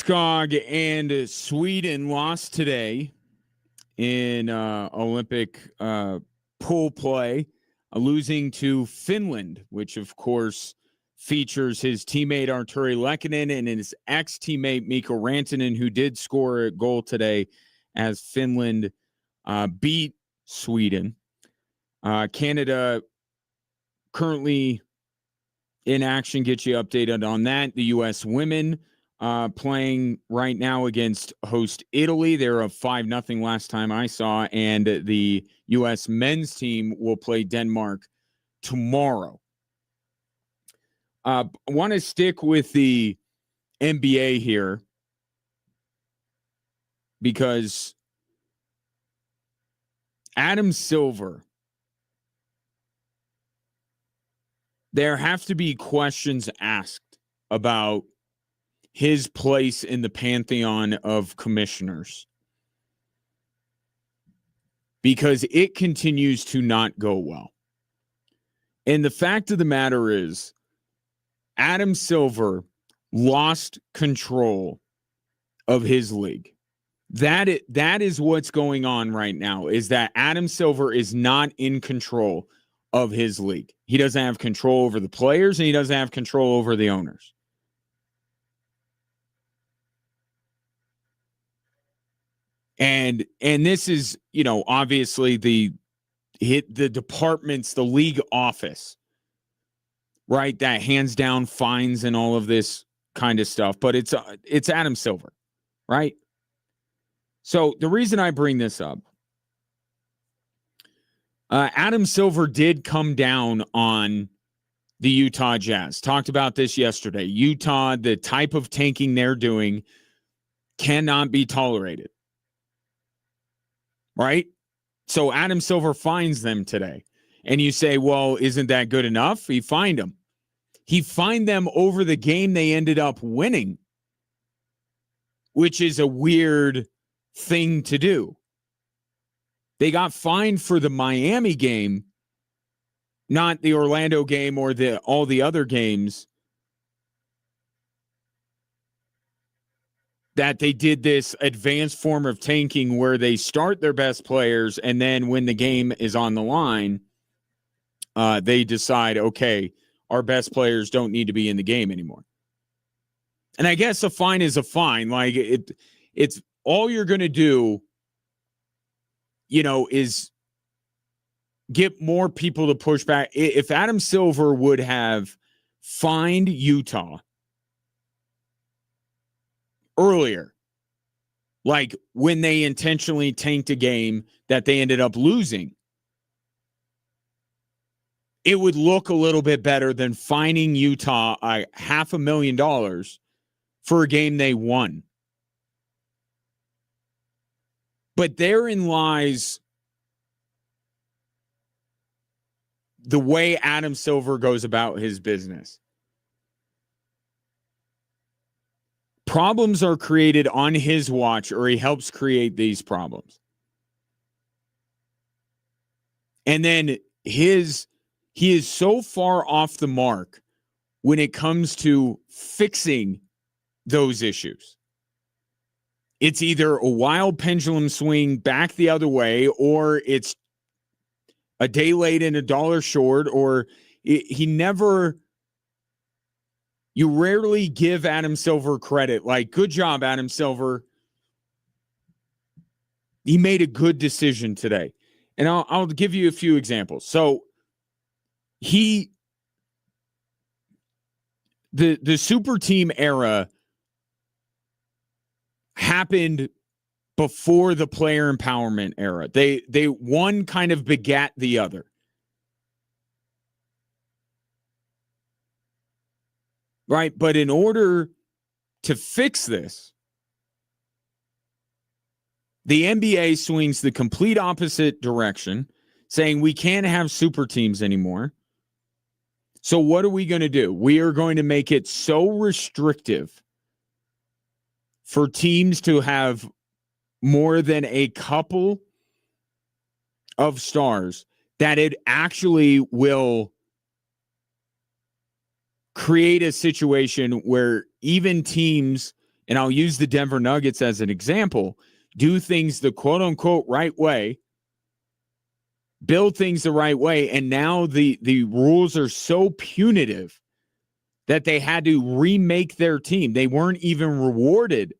Landeskog and Sweden lost today in Olympic pool play, losing to Finland, which, of course, features his teammate Arturi Lehkonen and his ex-teammate Mikko Rantanen, who did score a goal today as Finland beat Sweden. Canada currently in action. Get you updated on that. The U.S. women playing right now against host Italy. They're up 5-0 last time I saw. And the U.S. men's team will play Denmark tomorrow. I want to stick with the NBA here because Adam Silver, there have to be questions asked about his place in the pantheon of commissioners because it continues to not go well. And the fact of the matter is, Adam Silver lost control of his league. That is what's going on right now, is that Adam Silver is not in control of his league. He doesn't have control over the players, and he doesn't have control over the owners. And this is, obviously the departments, the league office, right, that hands down fines and all of this kind of stuff. But it's Adam Silver, right? So the reason I bring this up, Adam Silver did come down on the Utah Jazz. Talked about this yesterday. Utah, the type of tanking they're doing cannot be tolerated. Right? So Adam Silver fines them today. And you say, well, isn't that good enough? He fined them. He fined them over the game they ended up winning, which is a weird thing to do. They got fined for the Miami game, not the Orlando game or all the other games that they did this advanced form of tanking where they start their best players and then when the game is on the line, they decide, okay, our best players don't need to be in the game anymore. And I guess a fine is a fine. Like it's all you're going to do, is get more people to push back. If Adam Silver would have fined Utah earlier, like when they intentionally tanked a game that they ended up losing, it would look a little bit better than fining Utah $500,000 for a game they won. But therein lies the way Adam Silver goes about his business. Problems are created on his watch, or he helps create these problems. And then he is so far off the mark when it comes to fixing those issues. It's either a wild pendulum swing back the other way, or it's a day late and a dollar short, or you rarely give Adam Silver credit. Like, good job, Adam Silver. He made a good decision today. And I'll give you a few examples. So the super team era happened before the player empowerment era. They one kind of begat the other. Right? But in order to fix this, the NBA swings the complete opposite direction, saying we can't have super teams anymore. So what are we going to do? We are going to make it so restrictive for teams to have more than a couple of stars that it actually will create a situation where even teams and I'll use the Denver Nuggets as an example, do things the quote-unquote right way, build things the right way, and now the rules are so punitive that they had to remake their team. They weren't even rewarded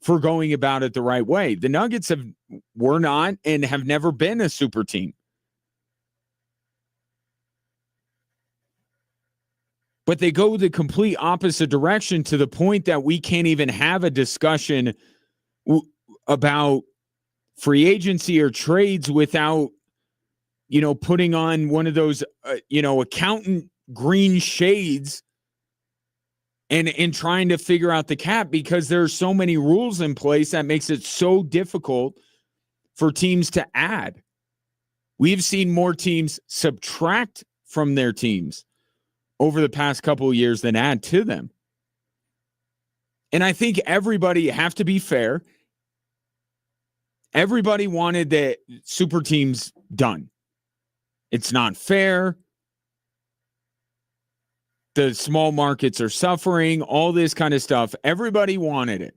for going about it the right way. The Nuggets were not and have never been a super team. But they go the complete opposite direction to the point that we can't even have a discussion about free agency or trades without, putting on one of those, accountant green shades and trying to figure out the cap, because there are so many rules in place that makes it so difficult for teams to add. We've seen more teams subtract from their teams over the past couple of years than add to them. And I think everybody, have to be fair, everybody wanted the super teams done. It's not fair. The small markets are suffering, all this kind of stuff. Everybody wanted it.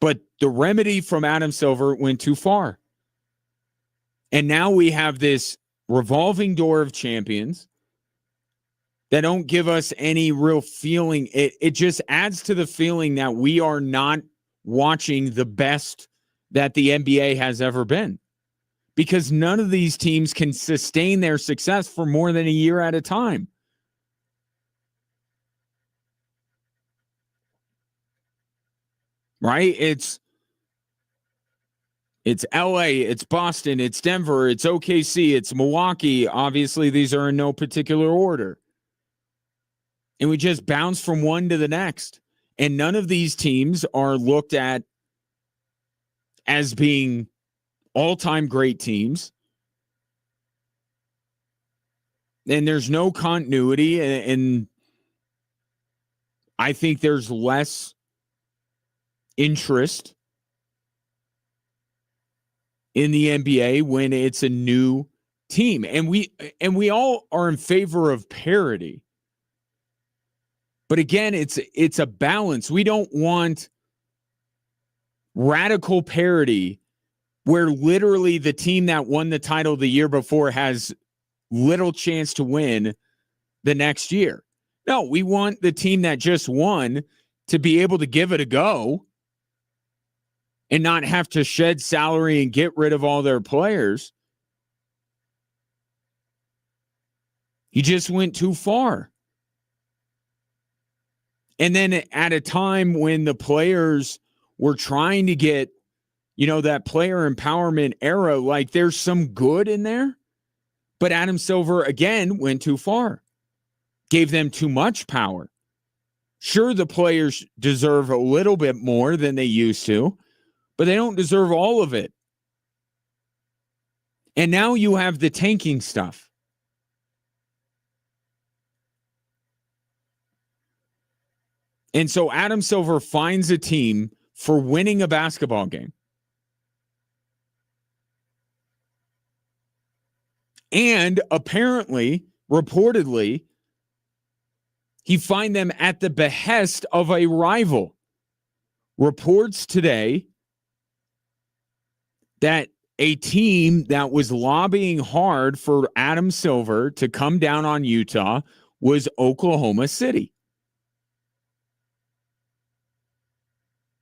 But the remedy from Adam Silver went too far. And now we have this revolving door of champions that don't give us any real feeling. It just adds to the feeling that we are not watching the best that the NBA has ever been, because none of these teams can sustain their success for more than a year at a time. Right? It's LA, it's Boston, it's Denver, it's OKC, it's Milwaukee. Obviously, these are in no particular order. And we just bounce from one to the next. And none of these teams are looked at as being all-time great teams. And there's no continuity. And I think there's less interest in the NBA when it's a new team. And we all are in favor of parity. But again, it's a balance. We don't want radical parity where literally the team that won the title the year before has little chance to win the next year. No, we want the team that just won to be able to give it a go and not have to shed salary and get rid of all their players. He just went too far. And then at a time when the players were trying to get, that player empowerment era, like there's some good in there. But Adam Silver, again, went too far. Gave them too much power. Sure, the players deserve a little bit more than they used to, but they don't deserve all of it. And now you have the tanking stuff. And so Adam Silver finds a team for winning a basketball game. And apparently, reportedly, he finds them at the behest of a rival. Reports today that a team that was lobbying hard for Adam Silver to come down on Utah was Oklahoma City.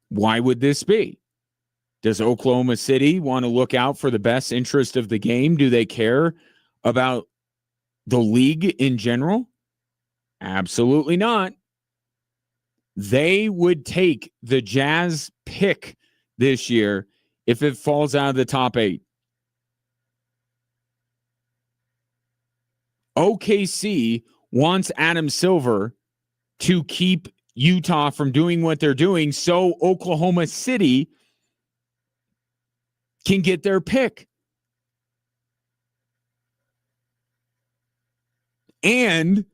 Why would this be? Does Oklahoma City want to look out for the best interest of the game? Do they care about the league in general? Absolutely not. They would take the Jazz pick this year if it falls out of the top 8. OKC wants Adam Silver to keep Utah from doing what they're doing so Oklahoma City can get their pick. And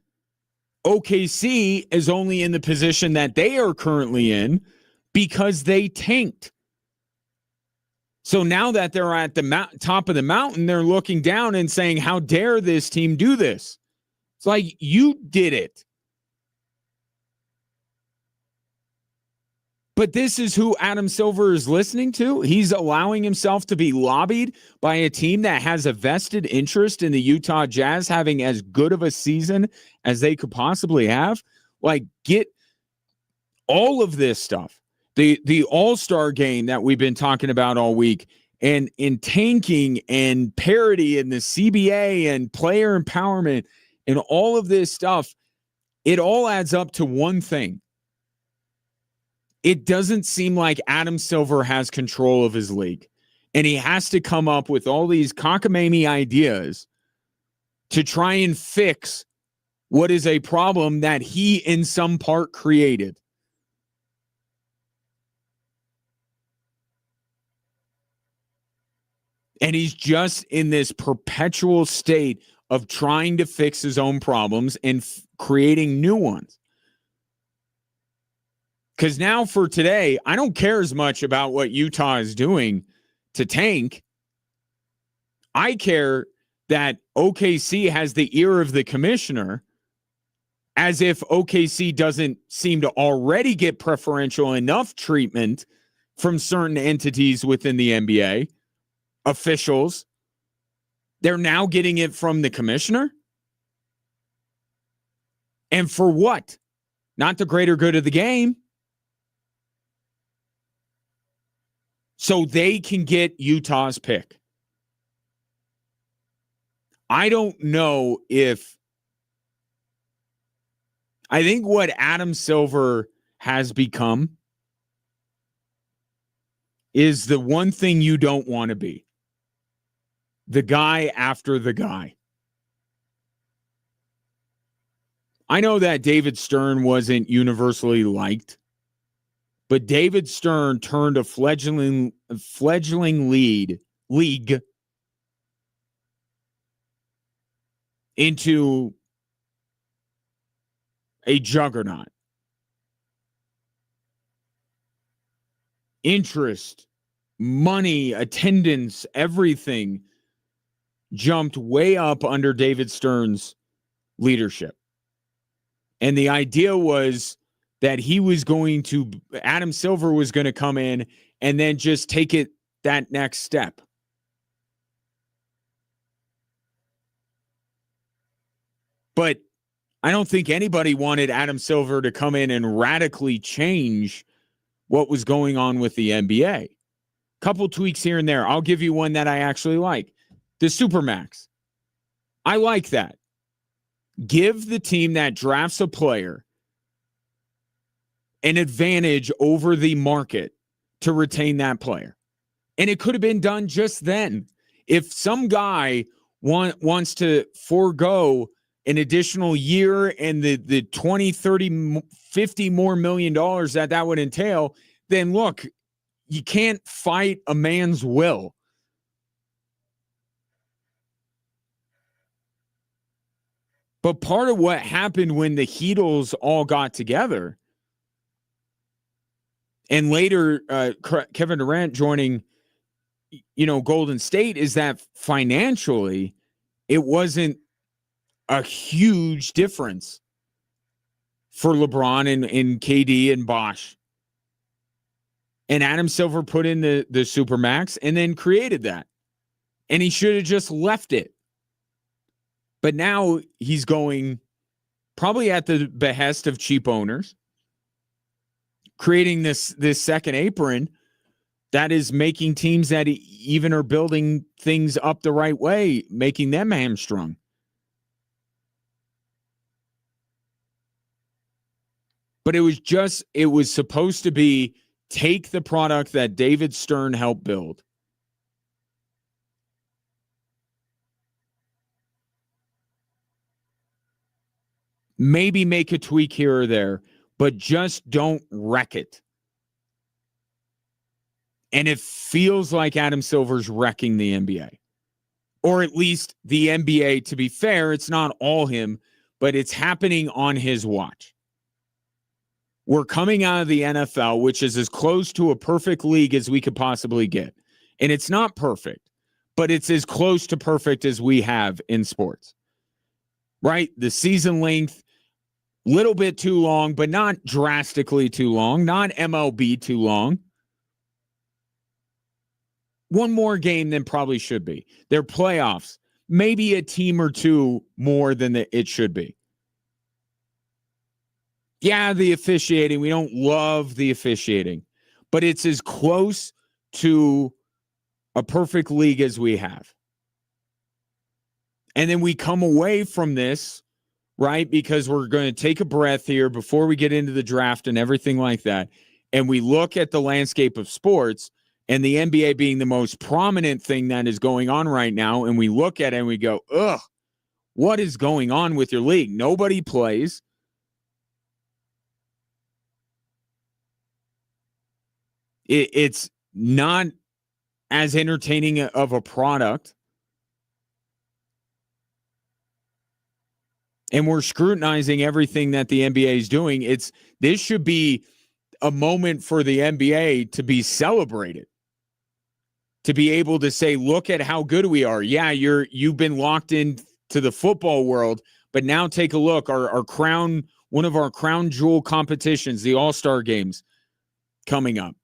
OKC is only in the position that they are currently in because they tanked. So now that they're at the top of the mountain, they're looking down and saying, how dare this team do this? It's like, you did it. But this is who Adam Silver is listening to. He's allowing himself to be lobbied by a team that has a vested interest in the Utah Jazz having as good of a season as they could possibly have. Like, get all of this stuff. The All-Star game that we've been talking about all week, and in tanking and parity and the CBA and player empowerment and all of this stuff, it all adds up to one thing. It doesn't seem like Adam Silver has control of his league, and he has to come up with all these cockamamie ideas to try and fix what is a problem that he in some part created. And he's just in this perpetual state of trying to fix his own problems and creating new ones. Because now for today, I don't care as much about what Utah is doing to tank. I care that OKC has the ear of the commissioner, as if OKC doesn't seem to already get preferential enough treatment from certain entities within the NBA, officials. They're now getting it from the commissioner. And for what? Not the greater good of the game. So they can get Utah's pick. I don't know if... I think what Adam Silver has become is the one thing you don't want to be. The guy after the guy. I know that David Stern wasn't universally liked, but David Stern turned a fledgling league into a juggernaut. Interest, money, attendance, everything jumped way up under David Stern's leadership. And the idea was that Adam Silver was going to come in and then just take it that next step. But I don't think anybody wanted Adam Silver to come in and radically change what was going on with the NBA. Couple tweaks here and there. I'll give you one that I actually like. The Supermax. I like that. Give the team that drafts a player an advantage over the market to retain that player. And it could have been done just then. If some guy wants to forego an additional year and the 20, 30, 50 more $1 million that would entail, then look, you can't fight a man's will. But part of what happened when the Heatles all got together, and later Kevin Durant joining, Golden State, is that financially it wasn't a huge difference for LeBron and KD and Bosh. And Adam Silver put in the Supermax and then created that. And he should have just left it. But now he's going probably at the behest of cheap owners, creating this second apron that is making teams that even are building things up the right way, making them hamstrung. But it was supposed to be take the product that David Stern helped build. Maybe make a tweak here or there, but just don't wreck it. And it feels like Adam Silver's wrecking the NBA. Or at least the NBA, to be fair, it's not all him, but it's happening on his watch. We're coming out of the NFL, which is as close to a perfect league as we could possibly get. And it's not perfect, but it's as close to perfect as we have in sports. Right? The season length, Little bit too long, but not drastically too long, not MLB too long. One more game than probably should be. They're playoffs. Maybe a team or two more than it should be. Yeah, the officiating. We don't love the officiating, but it's as close to a perfect league as we have. And then we come away from this, right? Because we're going to take a breath here before we get into the draft and everything like that. And we look at the landscape of sports and the NBA being the most prominent thing that is going on right now. And we look at it and we go, ugh, what is going on with your league? Nobody plays. It's not as entertaining of a product. And we're scrutinizing everything that the NBA is doing. This should be a moment for the NBA to be celebrated. To be able to say, look at how good we are. Yeah, you've been locked into the football world, but now take a look. Our crown, one of our crown jewel competitions, the All-Star games coming up.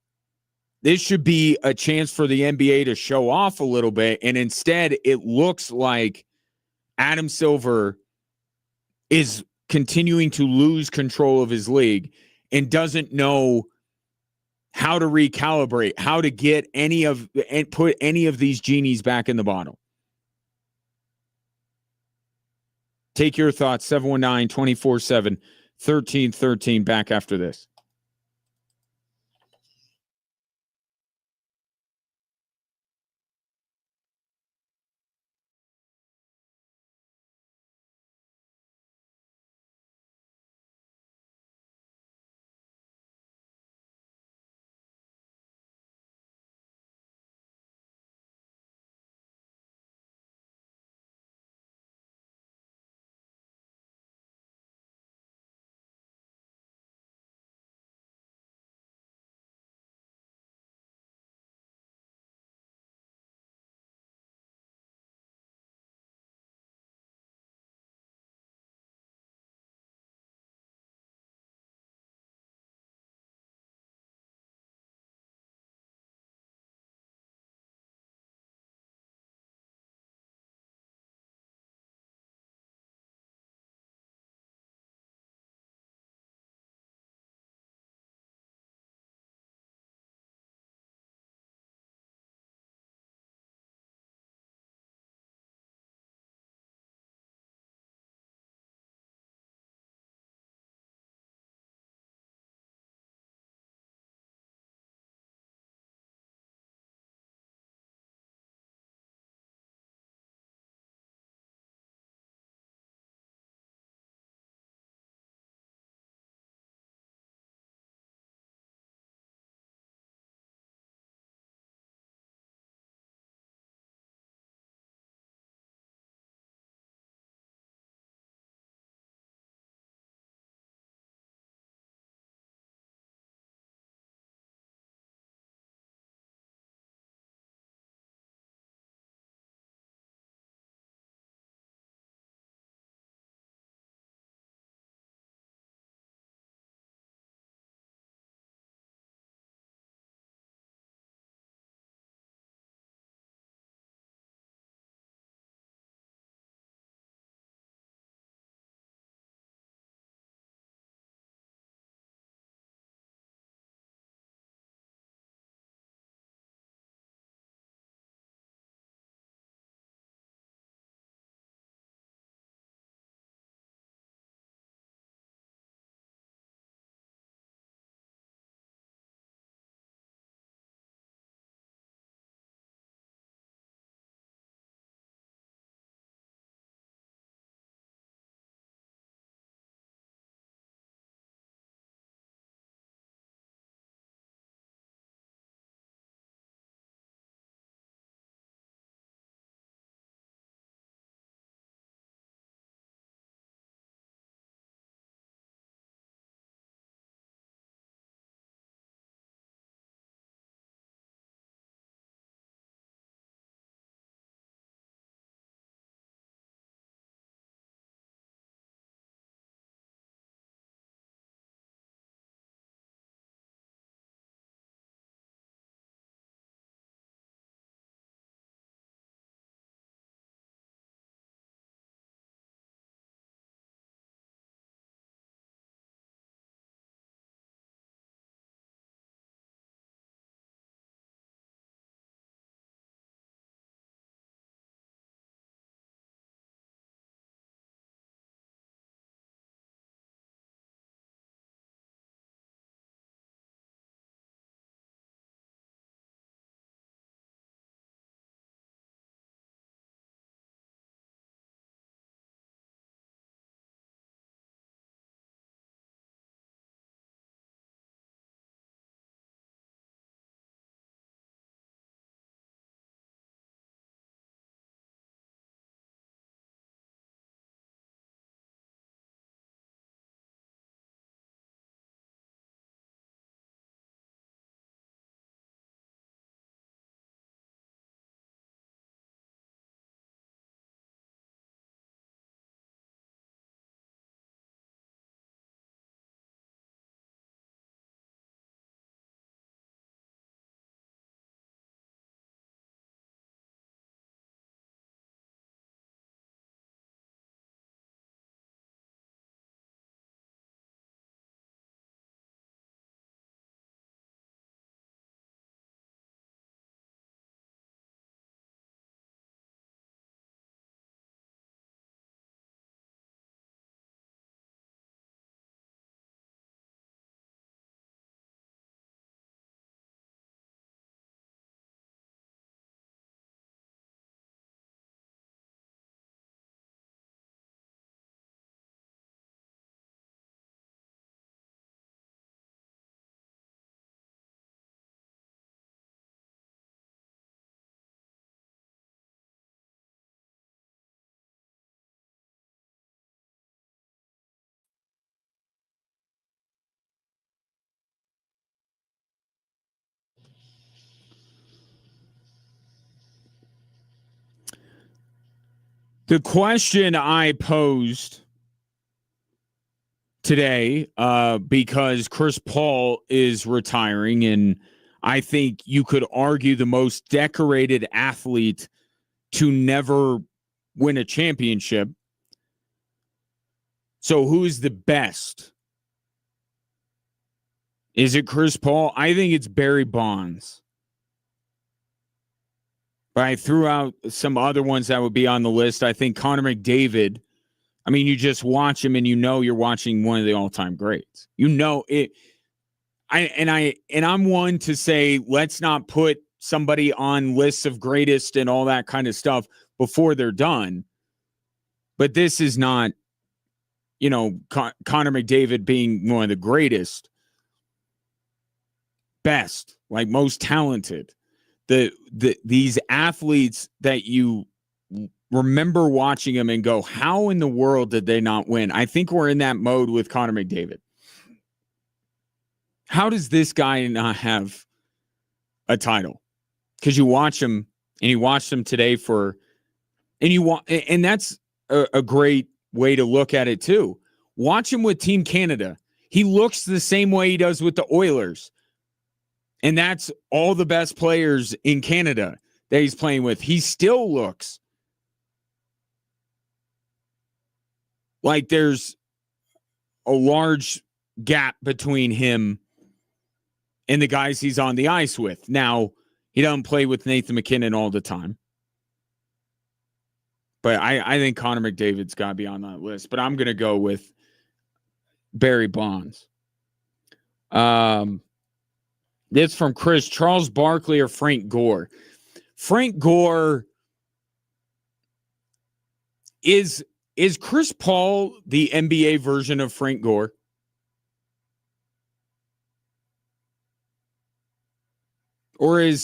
This should be a chance for the NBA to show off a little bit, and instead it looks like Adam Silver is continuing to lose control of his league and doesn't know how to recalibrate, how to get and put any of these genies back in the bottle. Take your thoughts, 719-247-1313, back after this. The question I posed today, because Chris Paul is retiring, and I think you could argue the most decorated athlete to never win a championship. So who's the best? Is it Chris Paul? I think it's Barry Bonds. But I threw out some other ones that would be on the list. I think Connor McDavid. I mean, you just watch him and you know you're watching one of the all-time greats. You know it. I'm one to say let's not put somebody on lists of greatest and all that kind of stuff before they're done. But this is not, Connor McDavid being one of the greatest, best, like most talented. These athletes that you remember watching them and go, how in the world did they not win? I think we're in that mode with Connor McDavid. How does this guy not have a title? Because you watch him, and you watch him today and that's a great way to look at it too. Watch him with Team Canada. He looks the same way he does with the Oilers. And that's all the best players in Canada that he's playing with. He still looks like there's a large gap between him and the guys he's on the ice with. Now, he doesn't play with Nathan McKinnon all the time. But I think Connor McDavid's got to be on that list. But I'm going to go with Barry Bonds. This from Chris. Charles Barkley or Frank Gore? Frank Gore is Chris Paul the NBA version of Frank Gore? Or and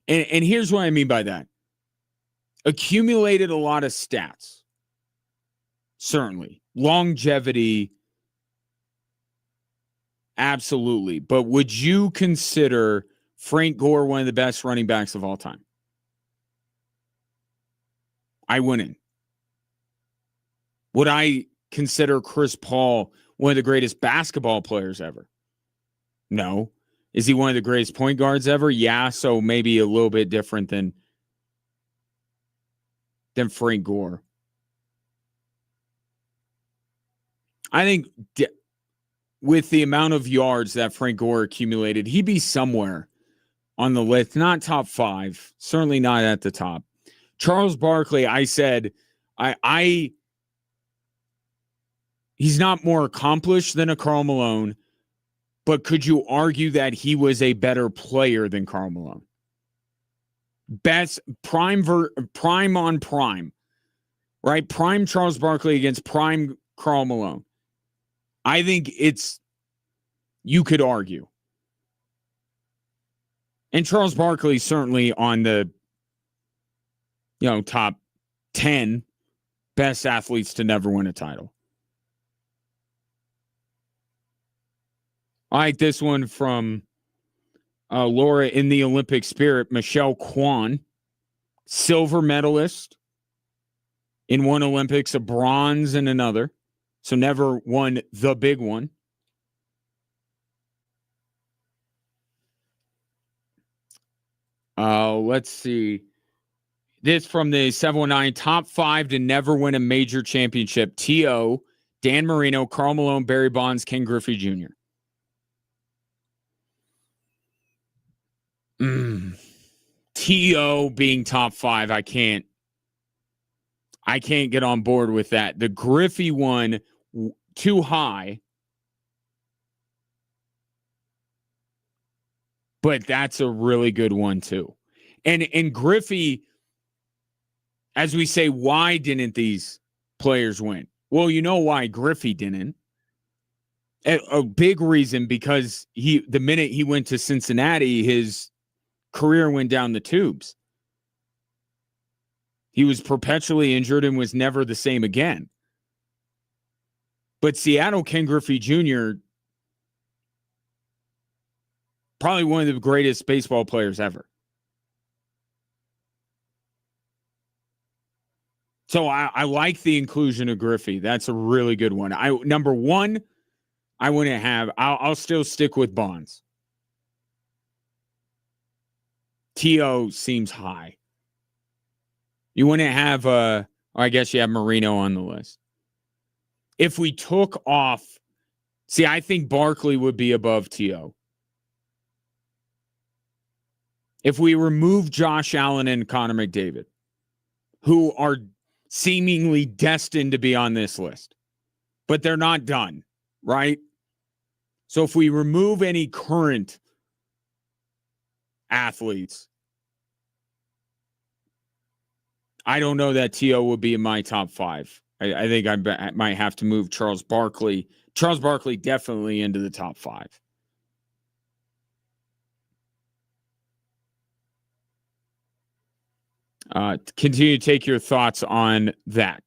here's what I mean by that. Accumulated a lot of stats. Certainly. Longevity. Absolutely. But would you consider Frank Gore one of the best running backs of all time? I wouldn't. Would I consider Chris Paul one of the greatest basketball players ever? No. Is he one of the greatest point guards ever? Yeah, so maybe a little bit different than Frank Gore. I think with the amount of yards that Frank Gore accumulated, he'd be somewhere on the list. Not top 5. Certainly not at the top. Charles Barkley, I said, he's not more accomplished than a Karl Malone, but could you argue that he was a better player than Karl Malone? Best prime on prime, right? Prime Charles Barkley against prime Karl Malone. I think you could argue. And Charles Barkley certainly on the, top 10 best athletes to never win a title. I like this one from Laura in the Olympic spirit. Michelle Kwan, silver medalist in one Olympics, a bronze in another. So never won the big one. Let's see. This from the 719, top 5 to never win a major championship. T.O., Dan Marino, Karl Malone, Barry Bonds, Ken Griffey Jr. T.O. being top 5, I can't get on board with that. The Griffey one, too high. But that's a really good one, too. And Griffey, as we say, why didn't these players win? Well, you know why Griffey didn't. A big reason, because the minute he went to Cincinnati, his career went down the tubes. He was perpetually injured and was never the same again. But Seattle, Ken Griffey Jr., probably one of the greatest baseball players ever. So I like the inclusion of Griffey. That's a really good one. Number one, I wouldn't have. I'll still stick with Bonds. T.O. seems high. You wouldn't have I guess you have Marino on the list. If we took off, see, I think Barkley would be above T.O. If we remove Josh Allen and Connor McDavid, who are seemingly destined to be on this list, but they're not done, right? So if we remove any current athletes, I don't know that T.O. will be in my top five. I think I might have to move Charles Barkley. Charles Barkley definitely into the top five. Continue to take your thoughts on that.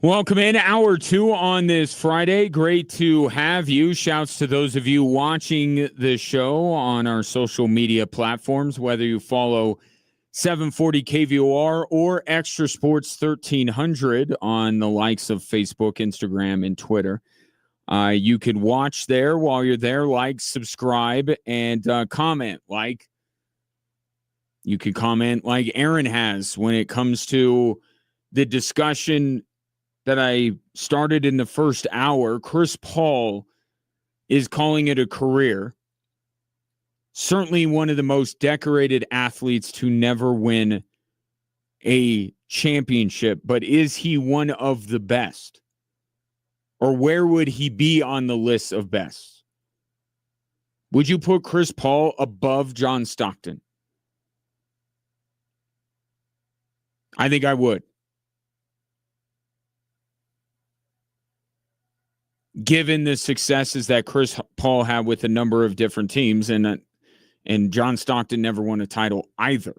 Welcome in hour 2 on this Friday. Great to have you. Shouts to those of you watching the show on our social media platforms, whether you follow 740 KVOR or Extra Sports 1300 on the likes of Facebook, Instagram, and Twitter. You can watch there while you're there, like, subscribe, and comment. You can comment like Aaron has when it comes to the discussion that I started in the first hour. Chris Paul is calling it a career. Certainly one of the most decorated athletes to never win a championship, but is he one of the best? Or where would he be on the list of best? Would you put Chris Paul above John Stockton? I think I would. Given the successes that Chris Paul had with a number of different teams, and John Stockton never won a title either.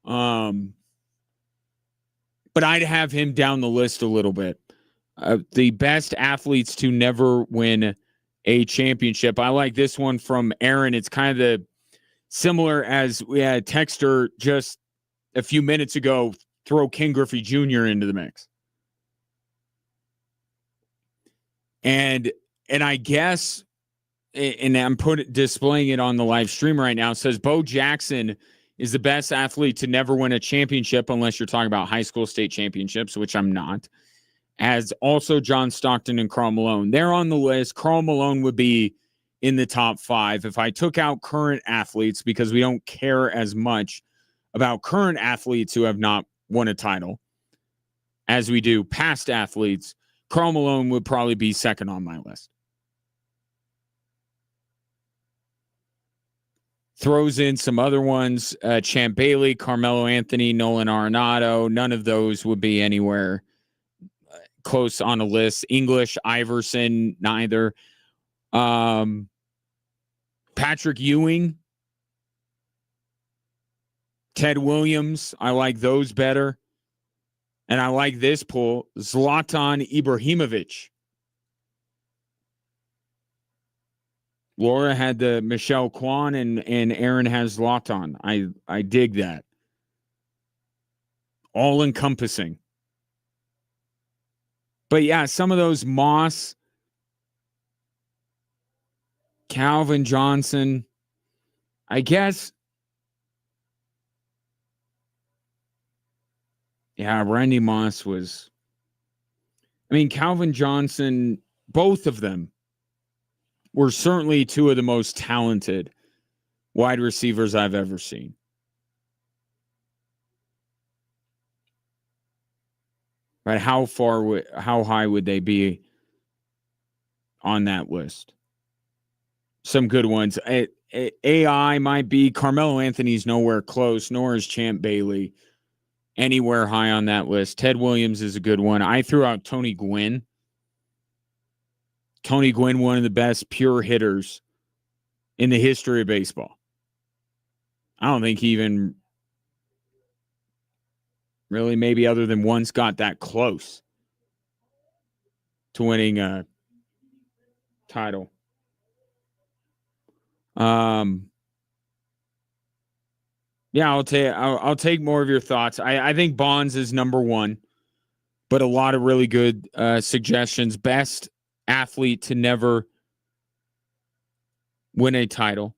But I'd have him down the list a little bit. The best athletes to never win a championship. I like this one from Aaron. It's kind of the similar as we had a texter just a few minutes ago throw Ken Griffey Jr. into the mix. And I guess, and I'm displaying it on the live stream right now, it says Bo Jackson is the best athlete to never win a championship, unless you're talking about high school state championships, which I'm not, as also John Stockton and Karl Malone. They're on the list. Karl Malone would be in the top 5. If I took out current athletes, because we don't care as much about current athletes who have not won a title as we do past athletes, Karl Malone would probably be second on my list. Throws in some other ones, Champ Bailey, Carmelo Anthony, Nolan Arenado. None of those would be anywhere close on a list. English, Iverson, neither. Patrick Ewing, Ted Williams, I like those better. And I like this poll, Zlatan Ibrahimovic. Laura had the Michelle Kwan and Aaron has Zlatan. I dig that. All encompassing. But yeah, some of those Moss, Calvin Johnson, I guess. Yeah, Randy Moss was. I mean, Calvin Johnson, both of them were certainly two of the most talented wide receivers I've ever seen. But how high would they be on that list? Some good ones. AI might be. Carmelo Anthony's nowhere close, nor is Champ Bailey anywhere high on that list. Ted Williams is a good one. I threw out Tony Gwynn. Tony Gwynn, one of the best pure hitters in the history of baseball. I don't think he even really, maybe other than once, got that close to winning a title. Yeah, I'll take more of your thoughts. I think Bonds is number 1, but a lot of really good suggestions. Best athlete to never win a title.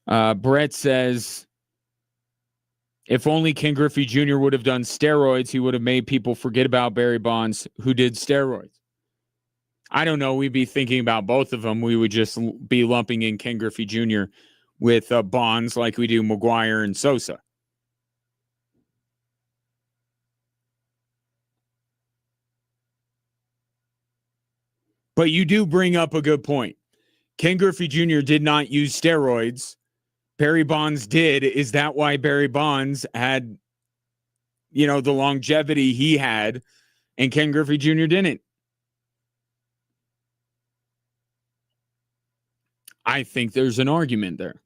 Brett says, if only Ken Griffey Jr. would have done steroids, he would have made people forget about Barry Bonds, who did steroids. I don't know. We'd be thinking about both of them. We would just be lumping in Ken Griffey Jr. with Bonds like we do McGuire and Sosa. But you do bring up a good point. Ken Griffey Jr. did not use steroids. Barry Bonds did. Is that why Barry Bonds had, the longevity he had, and Ken Griffey Jr. didn't? I think there's an argument there.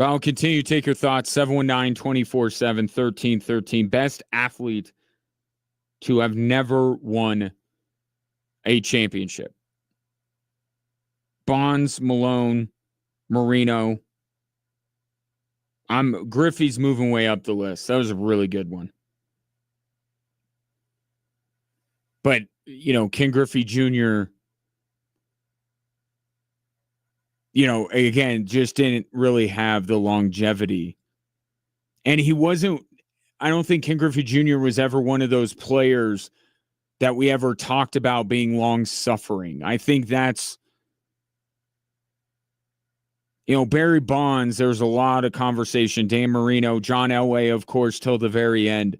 But I'll continue to take your thoughts. 719-247-1313. Best athlete to have never won a championship. Bonds, Malone, Marino. Griffey's moving way up the list. That was a really good one. But, Ken Griffey Jr., again, just didn't really have the longevity. And he wasn't, I don't think Ken Griffey Jr. was ever one of those players that we ever talked about being long-suffering. I think that's, Barry Bonds, there's a lot of conversation. Dan Marino, John Elway, of course, till the very end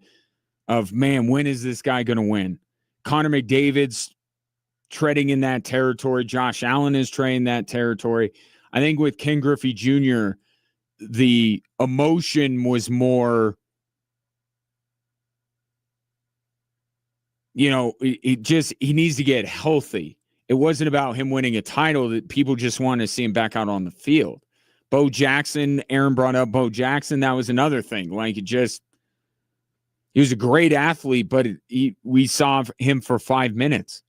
of, man, when is this guy going to win? Connor McDavid's treading in that territory. Josh Allen is treading that territory. I think with Ken Griffey Jr., the emotion was more, he needs to get healthy. It wasn't about him winning a title, that people just want to see him back out on the field. Bo Jackson, Aaron brought up Bo Jackson. That was another thing. He was a great athlete, but we saw him for 5 minutes.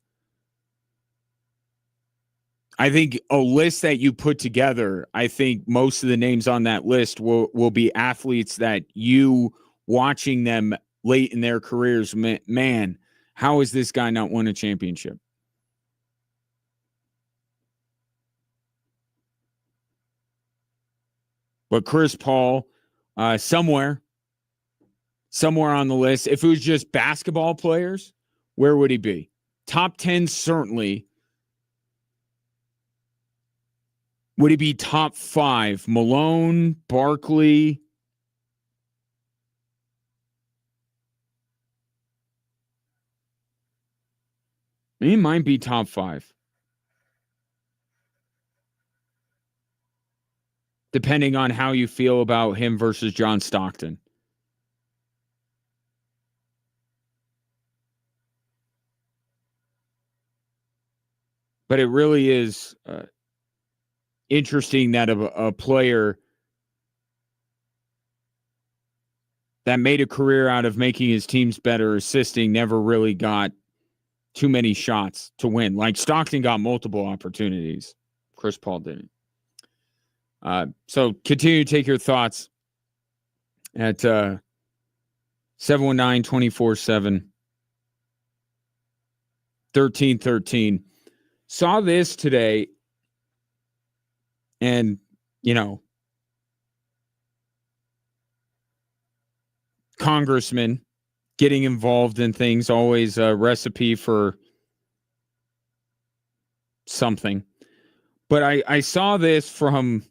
I think a list that you put together, I think most of the names on that list will be athletes that you, watching them late in their careers, man, how is this guy not won a championship? But Chris Paul, somewhere on the list. If it was just basketball players, where would he be? Top 10, certainly. Would he be top 5? Malone, Barkley. He might be top 5. Depending on how you feel about him versus John Stockton. But it really is interesting that a player that made a career out of making his teams better, assisting, never really got too many shots to win. Like Stockton got multiple opportunities. Chris Paul didn't. So continue to take your thoughts at 719-247-1313. Saw this today, and, congressmen getting involved in things, always a recipe for something. But I saw this from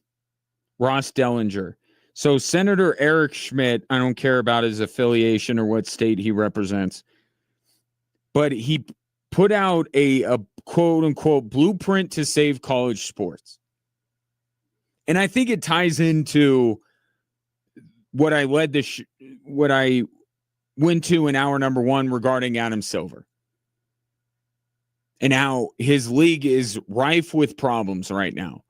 Ross Dellinger. So Senator Eric Schmidt, I don't care about his affiliation or what state he represents, but he put out a quote-unquote blueprint to save college sports. And I think it ties into what I went to in hour number 1 regarding Adam Silver. And how his league is rife with problems right now.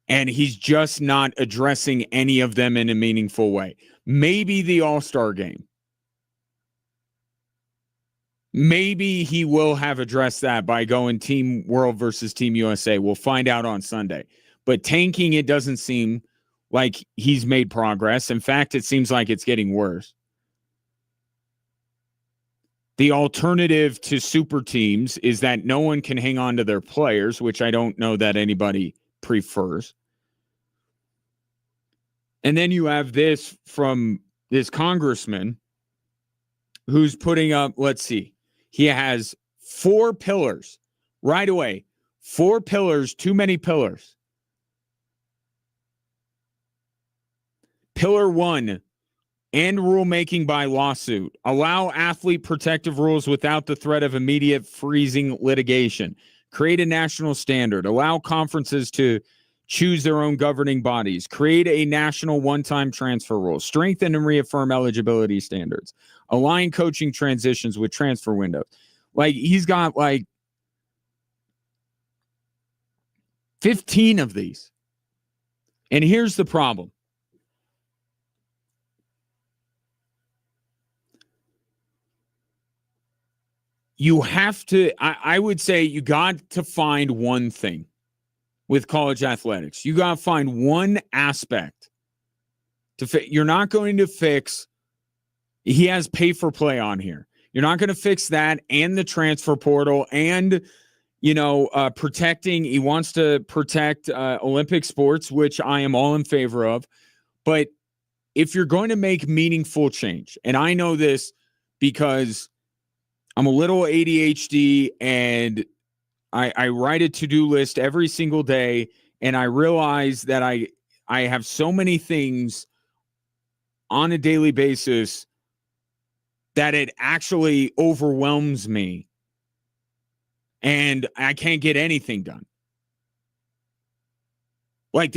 And he's just not addressing any of them in a meaningful way. Maybe the All-Star game. Maybe he will have addressed that by going Team World versus Team USA. We'll find out on Sunday. But tanking, it doesn't seem like he's made progress. In fact, it seems like it's getting worse. The alternative to super teams is that no one can hang on to their players, which I don't know that anybody prefers. And then you have this from this congressman who's putting up, let's see, he has 4 pillars right away. 4 pillars, too many pillars. Pillar 1, end rulemaking by lawsuit. Allow athlete protective rules without the threat of immediate freezing litigation. Create a national standard. Allow conferences to choose their own governing bodies. Create a national one-time transfer rule. Strengthen and reaffirm eligibility standards. Align coaching transitions with transfer windows. Like, he's got 15 of these. And here's the problem. You have to, I would say you got to find one thing with college athletics. You got to find one aspect to fit. You're not going to fix, he has pay for play on here. You're not going to fix that and the transfer portal and, protecting. He wants to protect Olympic sports, which I am all in favor of. But if you're going to make meaningful change, and I know this because I'm a little ADHD and I write a to-do list every single day, and I realize that I have so many things on a daily basis that it actually overwhelms me and I can't get anything done. Like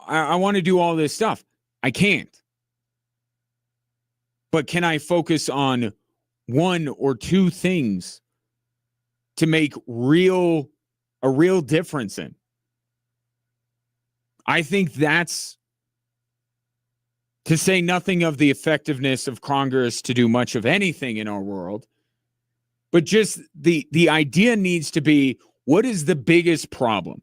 I want to do all this stuff. I can't. But can I focus on one or two things to make a real difference in? I think that's, to say nothing of the effectiveness of Congress to do much of anything in our world, but just the idea needs to be, what is the biggest problem?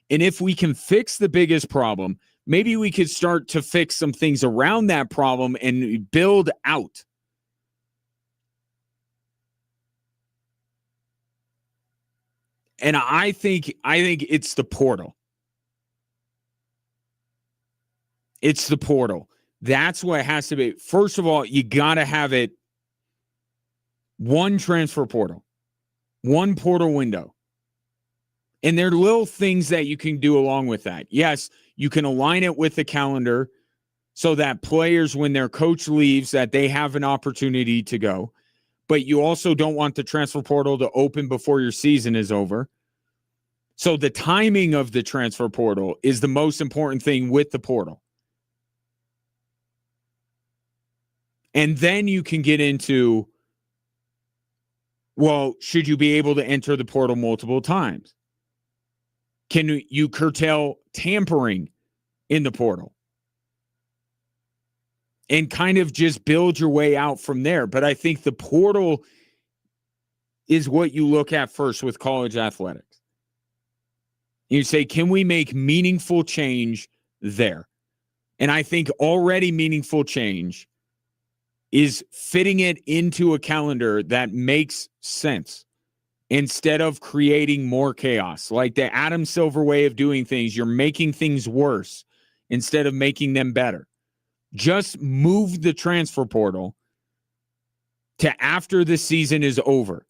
And if we can fix the biggest problem, maybe we could start to fix some things around that problem and build out. And I think it's the portal. It's the portal. That's what it has to be. First of all, you got to have it one transfer portal, one portal window. And there are little things that you can do along with that. Yes, you can align it with the calendar so that players, when their coach leaves, that they have an opportunity to go. But you also don't want the transfer portal to open before your season is over. So the timing of the transfer portal is the most important thing with the portal. And then you can get into, well, should you be able to enter the portal multiple times? Can you curtail tampering in the portal? And kind of just build your way out from there. But I think the portal is what you look at first with college athletics. You say, can we make meaningful change there? And I think already meaningful change is fitting it into a calendar that makes sense instead of creating more chaos. Like the Adam Silver way of doing things, you're making things worse instead of making them better. Just move the transfer portal to after the season is over.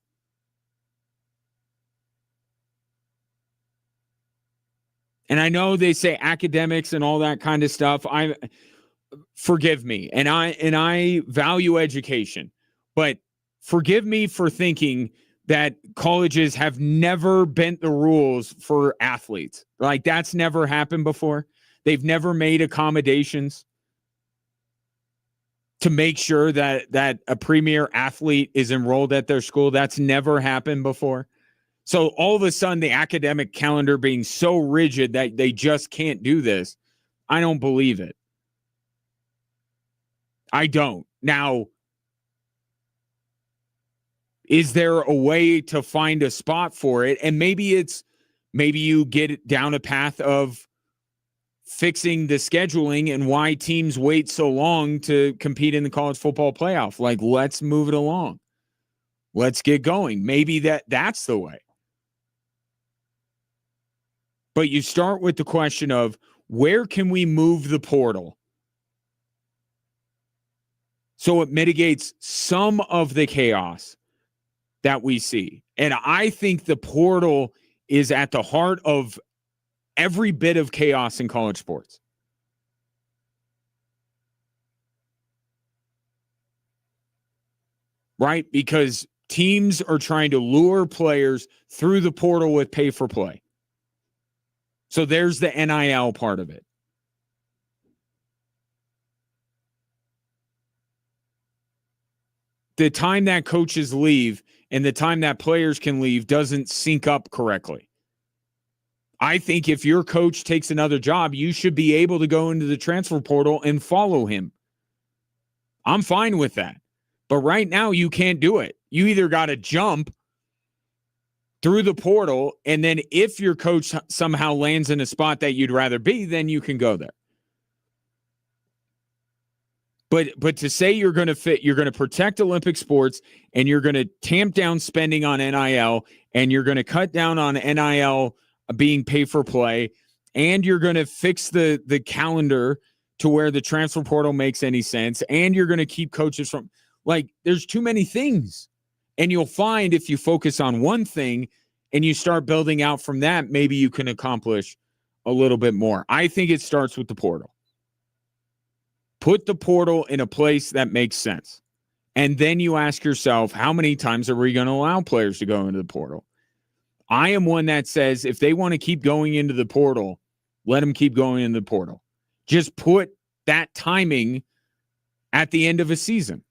And I know they say academics and all that kind of stuff. Forgive me, and I value education, but forgive me for thinking that colleges have never bent the rules for athletes. Like, that's never happened before. They've never made accommodations to make sure that a premier athlete is enrolled at their school. That's never happened before. So all of a sudden, the academic calendar being so rigid that they just can't do this, I don't believe it. I don't. Now, is there a way to find a spot for it? And maybe you get it down a path of fixing the scheduling and why teams wait so long to compete in the college football playoff. Like, let's move it along. Let's get going. Maybe that's the way. But you start with the question of, where can we move the portal so it mitigates some of the chaos that we see? And I think the portal is at the heart of every bit of chaos in college sports. Right? Because teams are trying to lure players through the portal with pay for play. So there's the NIL part of it. The time that coaches leave and the time that players can leave doesn't sync up correctly. I think if your coach takes another job, you should be able to go into the transfer portal and follow him. I'm fine with that. But right now, you can't do it. You either got to jump through the portal, and then if your coach somehow lands in a spot that you'd rather be, then you can go there. But to say you're going to protect Olympic sports, and you're going to tamp down spending on NIL, and you're going to cut down on NIL being pay for play, and you're going to fix the calendar to where the transfer portal makes any sense, and you're going to keep coaches from, like, there's too many things. And you'll find if you focus on one thing and you start building out from that, maybe you can accomplish a little bit more. I think it starts with the portal. Put the portal in a place that makes sense. And then you ask yourself, how many times are we going to allow players to go into the portal? I am one that says if they want to keep going into the portal, let them keep going into the portal. Just put that timing at the end of a season.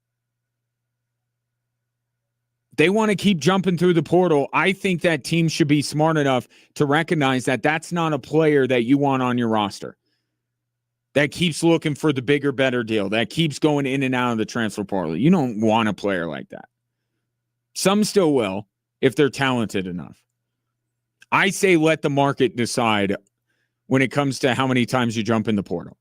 They want to keep jumping through the portal. I think that team should be smart enough to recognize that that's not a player that you want on your roster, that keeps looking for the bigger, better deal, that keeps going in and out of the transfer portal. You don't want a player like that. Some still will if they're talented enough. I say let the market decide when it comes to how many times you jump in the portal.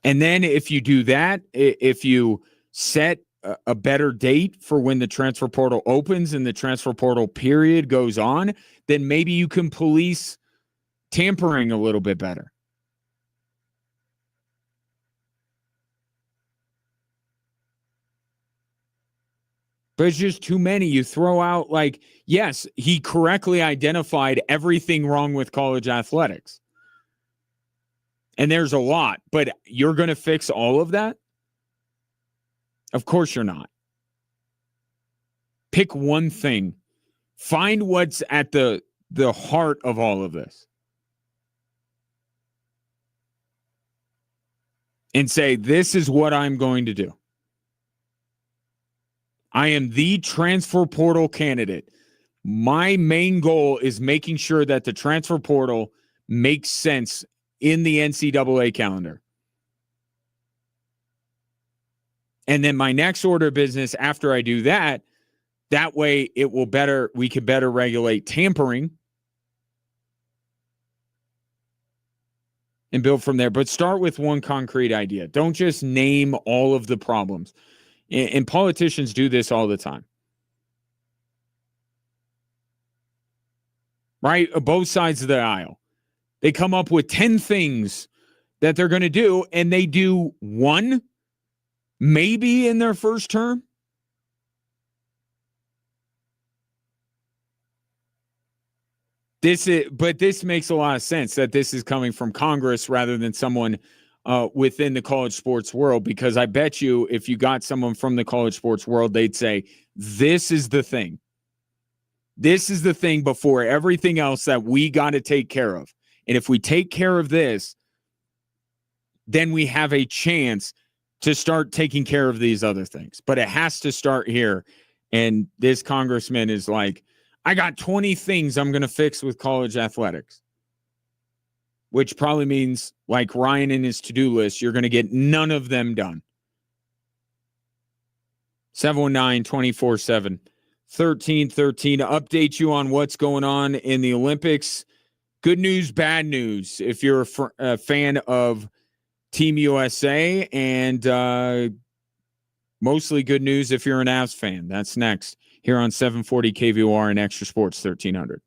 And then if you do that, if you set a better date for when the transfer portal opens and the transfer portal period goes on, then maybe you can police tampering a little bit better. But it's just too many. You throw out, like, yes, he correctly identified everything wrong with college athletics. And there's a lot, but you're going to fix all of that? Of course you're not. Pick one thing. Find what's at the heart of all of this. And say, this is what I'm going to do. I am the transfer portal candidate. My main goal is making sure that the transfer portal makes sense in the NCAA calendar. And then my next order of business after I do that, that way we can better regulate tampering and build from there. But start with one concrete idea. Don't just name all of the problems. And politicians do this all the time. Right? Both sides of the aisle. They come up with 10 things that they're going to do, and they do one, maybe in their first term. But this makes a lot of sense that this is coming from Congress rather than someone within the college sports world, because I bet you if you got someone from the college sports world, they'd say, this is the thing. This is the thing before everything else that we got to take care of. And if we take care of this, then we have a chance to start taking care of these other things. But it has to start here. And this congressman is like, I got 20 things I'm going to fix with college athletics, which probably means, like Ryan in his to-do list, you're going to get none of them done. 719-24-7. 1313 to update you on what's going on in the Olympics. Good news, bad news. If you're a fan of Team USA, and mostly good news if you're an Avs fan. That's next here on 740 KVOR and Extra Sports 1300.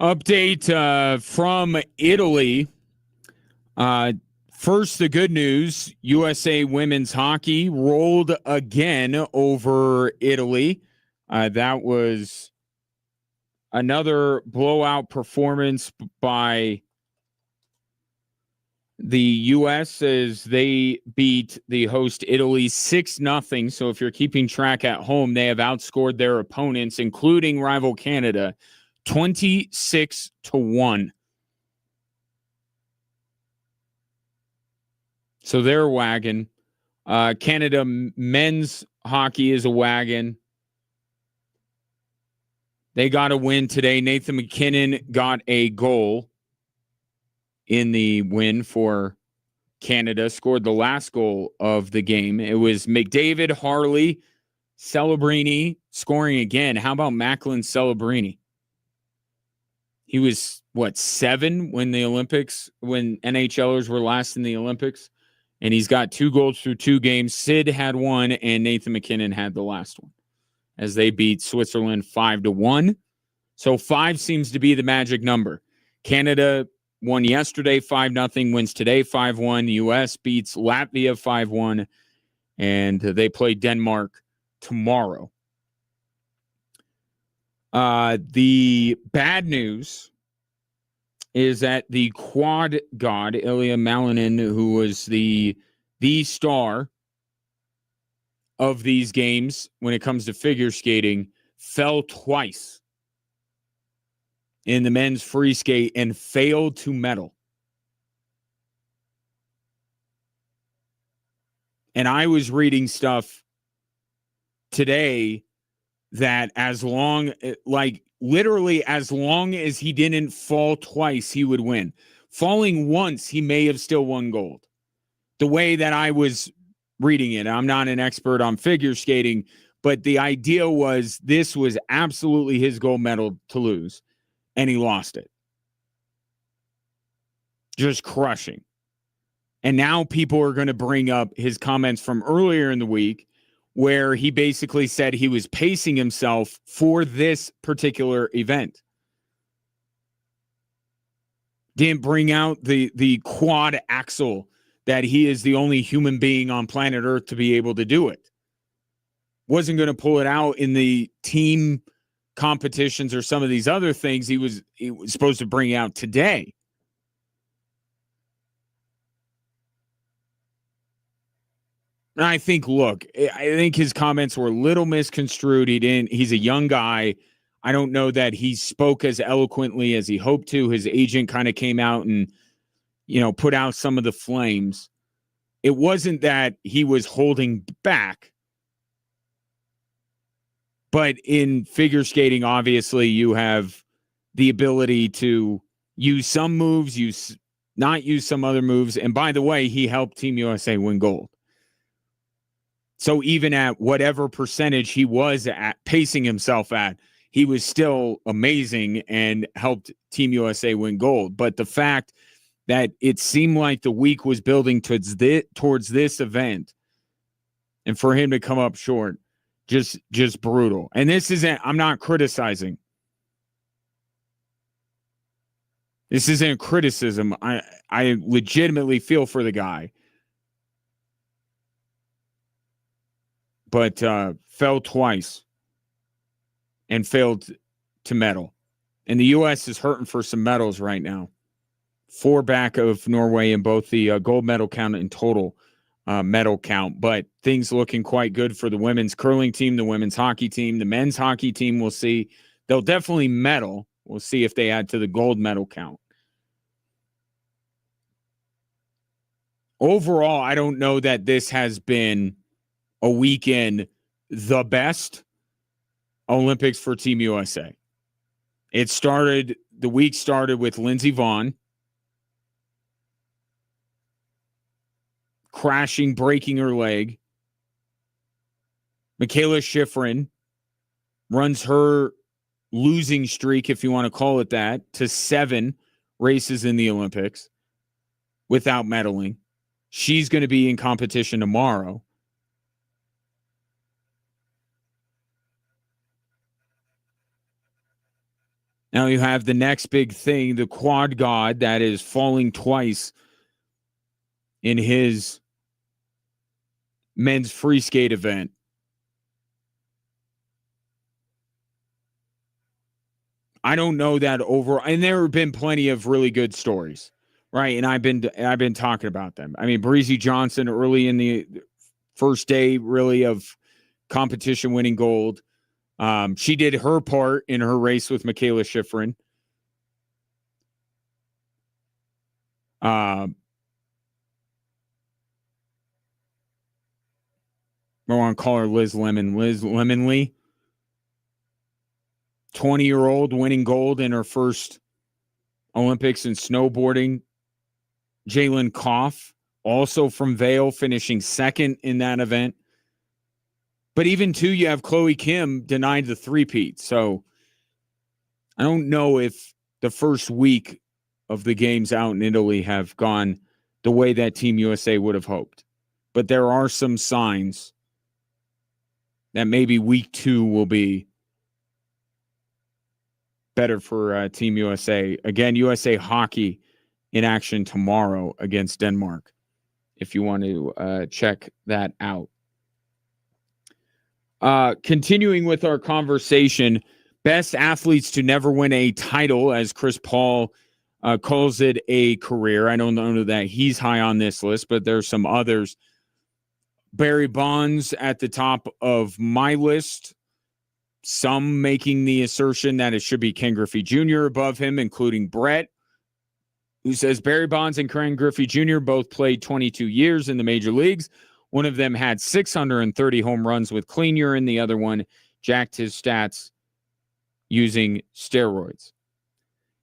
Update from Italy. First, the good news. USA women's hockey rolled again over Italy. That was another blowout performance by the U.S. as they beat the host Italy 6-0. So if you're keeping track at home, they have outscored their opponents, including rival Canada, 26-1. So they're a wagon. Canada men's hockey is a wagon. They got a win today. Nathan McKinnon got a goal in the win for Canada, scored the last goal of the game. It was McDavid, Harley, Celebrini scoring again. How about Macklin Celebrini? He was, 7 when the Olympics, when NHLers were last in the Olympics? And he's got 2 goals through 2 games. Sid had 1, and Nathan McKinnon had the last one as they beat Switzerland 5-1. So 5 seems to be the magic number. Canada won yesterday 5-0, wins today 5-1. The U.S. beats Latvia 5-1, and they play Denmark tomorrow. The bad news is that the quad god, Ilya Malinin, who was the star of these games when it comes to figure skating, fell twice in the men's free skate and failed to medal. And I was reading stuff today that literally as long as he didn't fall twice, he would win. Falling once, he may have still won gold. The way that I was reading it, I'm not an expert on figure skating, but the idea was this was absolutely his gold medal to lose, and he lost it. Just crushing. And now people are going to bring up his comments from earlier in the week where he basically said he was pacing himself for this particular event. Didn't bring out the quad axle that he is the only human being on planet Earth to be able to do it. Wasn't going to pull it out in the team competitions or some of these other things he was supposed to bring out today. And I think his comments were a little misconstrued. He's a young guy. I don't know that he spoke as eloquently as he hoped to. His agent kind of came out and, put out some of the flames. It wasn't that he was holding back. But in figure skating, obviously, you have the ability to use some moves, not use some other moves. And by the way, he helped Team USA win gold. So even at whatever percentage he was at pacing himself at, he was still amazing and helped Team USA win gold. But the fact that it seemed like the week was building towards this event, and for him to come up short, just brutal. And I'm not criticizing. This isn't a criticism. I legitimately feel for the guy. But fell twice and failed to medal. And the U.S. is hurting for some medals right now. 4 back of Norway in both the gold medal count and total medal count. But things looking quite good for the women's curling team, the women's hockey team, the men's hockey team. We'll see. They'll definitely medal. We'll see if they add to the gold medal count. Overall, I don't know that this has been a weekend the best Olympics for Team USA. The week started with Lindsey Vonn crashing, breaking her leg. Michaela Schifrin runs her losing streak, if you want to call it that, to 7 races in the Olympics without medaling. She's going to be in competition tomorrow. Now you have the next big thing, the quad god that is falling twice in his men's free skate event. I don't know that over, and there have been plenty of really good stories, right? And I've been talking about them. I mean, Breezy Johnson early in the first day, really, of competition, winning gold. She did her part in her race with Michaela Schifrin. I want to call her Liz Lemonly. 20-year-old winning gold in her first Olympics in snowboarding. Jalen Koff, also from Vail, finishing second in that event. But even too, you have Chloe Kim denied the three-peat. So I don't know if the first week of the games out in Italy have gone the way that Team USA would have hoped. But there are some signs that maybe week 2 will be better for Team USA. Again, USA Hockey in action tomorrow against Denmark, if you want to check that out. Continuing with our conversation, best athletes to never win a title, as Chris Paul calls it, a career. I don't know that he's high on this list, but there's some others. Barry Bonds at the top of my list. Some making the assertion that it should be Ken Griffey Jr. above him, including Brett, who says Barry Bonds and Ken Griffey Jr. both played 22 years in the major leagues. One of them had 630 home runs with clean urine. The other one jacked his stats using steroids.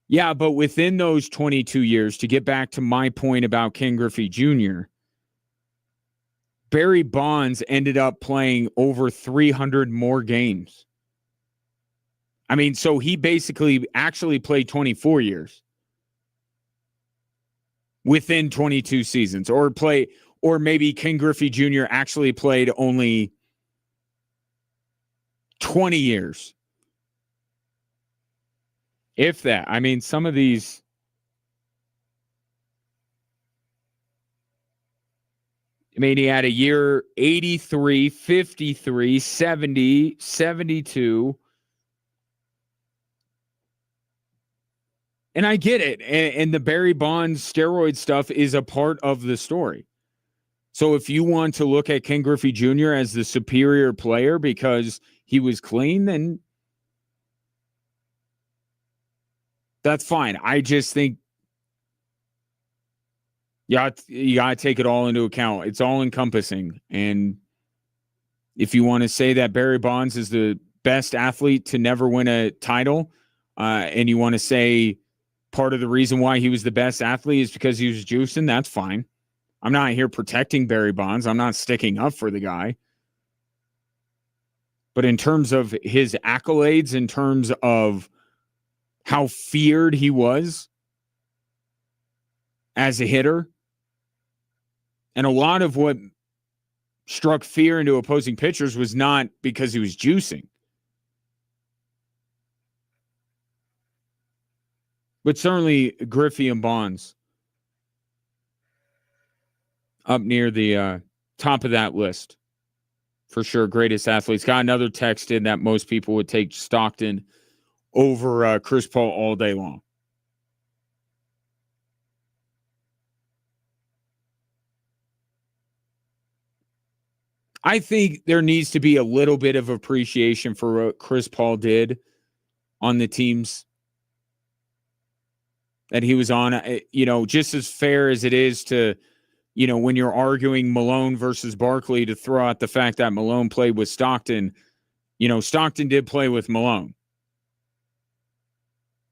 Yeah, but within those 22 years, to get back to my point about Ken Griffey Jr., Barry Bonds ended up playing over 300 more games. I mean, so he basically actually played 24 years within 22 seasons, or maybe Ken Griffey Jr. actually played only 20 years. If that. I mean, some of these, I mean, he had a year 83, 53, 70, 72. And I get it. And the Barry Bonds steroid stuff is a part of the story. So if you want to look at Ken Griffey Jr. as the superior player because he was clean, then that's fine. I just think you got to take it all into account. It's all encompassing. And if you want to say that Barry Bonds is the best athlete to never win a title, and you want to say part of the reason why he was the best athlete is because he was juicing, that's fine. I'm not here protecting Barry Bonds. I'm not sticking up for the guy. But in terms of his accolades, in terms of how feared he was as a hitter, and a lot of what struck fear into opposing pitchers was not because he was juicing. But certainly Griffey and Bonds up near the top of that list. For sure, greatest athletes. Got another text in that most people would take Stockton over Chris Paul all day long. I think there needs to be a little bit of appreciation for what Chris Paul did on the teams that he was on. You know, just as fair as it is to, you know, when you're arguing Malone versus Barkley, to throw out the fact that Malone played with Stockton. You know, Stockton did play with Malone.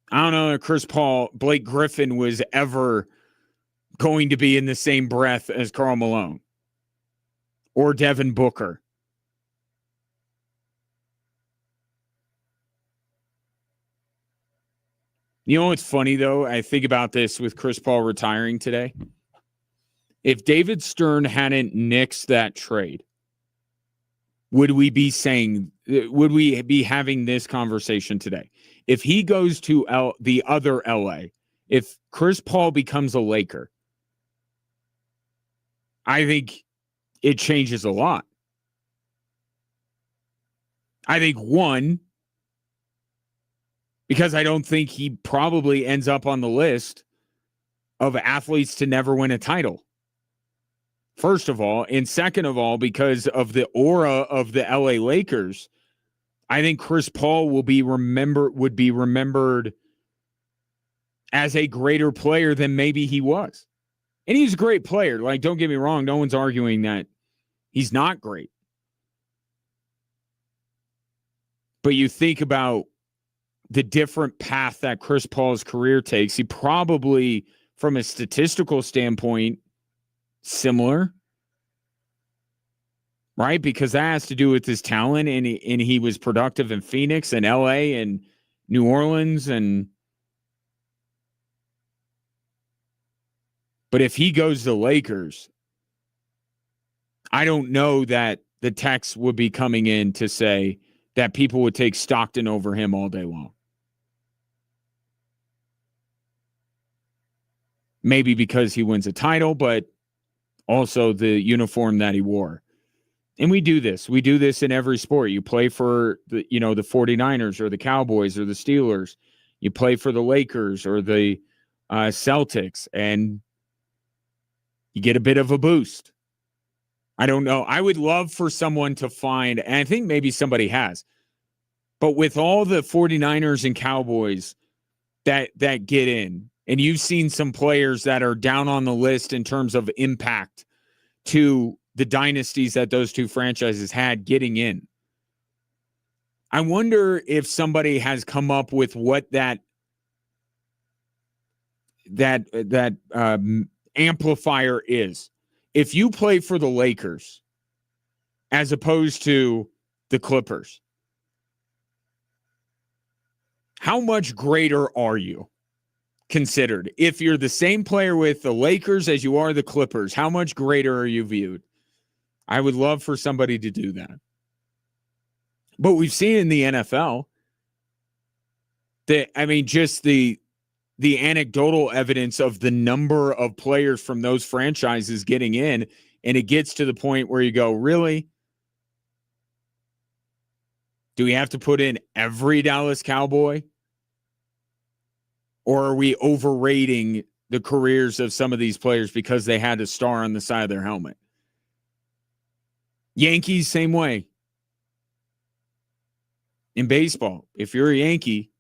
I don't know if Blake Griffin was ever going to be in the same breath as Karl Malone or Devin Booker. You know what's funny, though? I think about this with Chris Paul retiring today. If David Stern hadn't nixed that trade, would we be having this conversation today? If he goes to the other LA, if Chris Paul becomes a Laker, I think it changes a lot. I think one, because I don't think he probably ends up on the list of athletes to never win a title. First of all, and second of all, because of the aura of the LA Lakers, I think Chris Paul would be remembered as a greater player than maybe he was. And he's a great player. Like, don't get me wrong, no one's arguing that he's not great. But you think about the different path that Chris Paul's career takes. He probably, from a statistical standpoint, similar, right? Because that has to do with his talent, and he was productive in Phoenix and LA and New Orleans. But if he goes to the Lakers, I don't know that the text would be coming in to say that people would take Stockton over him all day long. Maybe because he wins a title, but also the uniform that he wore. And we do this. We do this in every sport. You play for the 49ers or the Cowboys or the Steelers. You play for the Lakers or the Celtics, and you get a bit of a boost. I don't know. I would love for someone to find, and I think maybe somebody has, but with all the 49ers and Cowboys that get in, and you've seen some players that are down on the list in terms of impact to the dynasties that those two franchises had getting in. I wonder if somebody has come up with what that amplifier is. If you play for the Lakers as opposed to the Clippers, how much greater are you considered? If you're the same player with the Lakers as you are the Clippers, how much greater are you viewed? I would love for somebody to do that. But we've seen in the NFL that, I mean, just the anecdotal evidence of the number of players from those franchises getting in, and it gets to the point where you go, really? Do we have to put in every Dallas Cowboy? Or are we overrating the careers of some of these players because they had a star on the side of their helmet? Yankees, same way. In baseball, if you're a Yankee,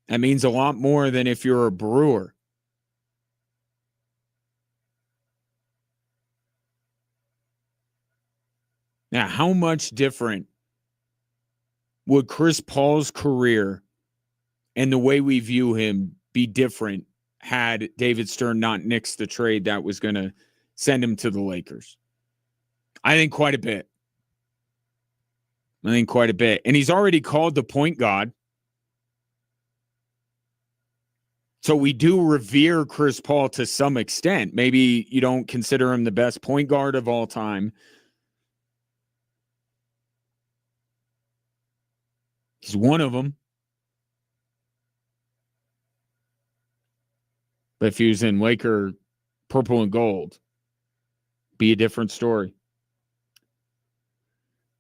that means a lot more than if you're a Brewer. Now, how much different would Chris Paul's career and the way we view him be different had David Stern not nixed the trade that was going to send him to the Lakers? I think quite a bit. And he's already called the point guard. So we do revere Chris Paul to some extent. Maybe you don't consider him the best point guard of all time. He's one of them. But if he was in Laker purple and gold, be a different story.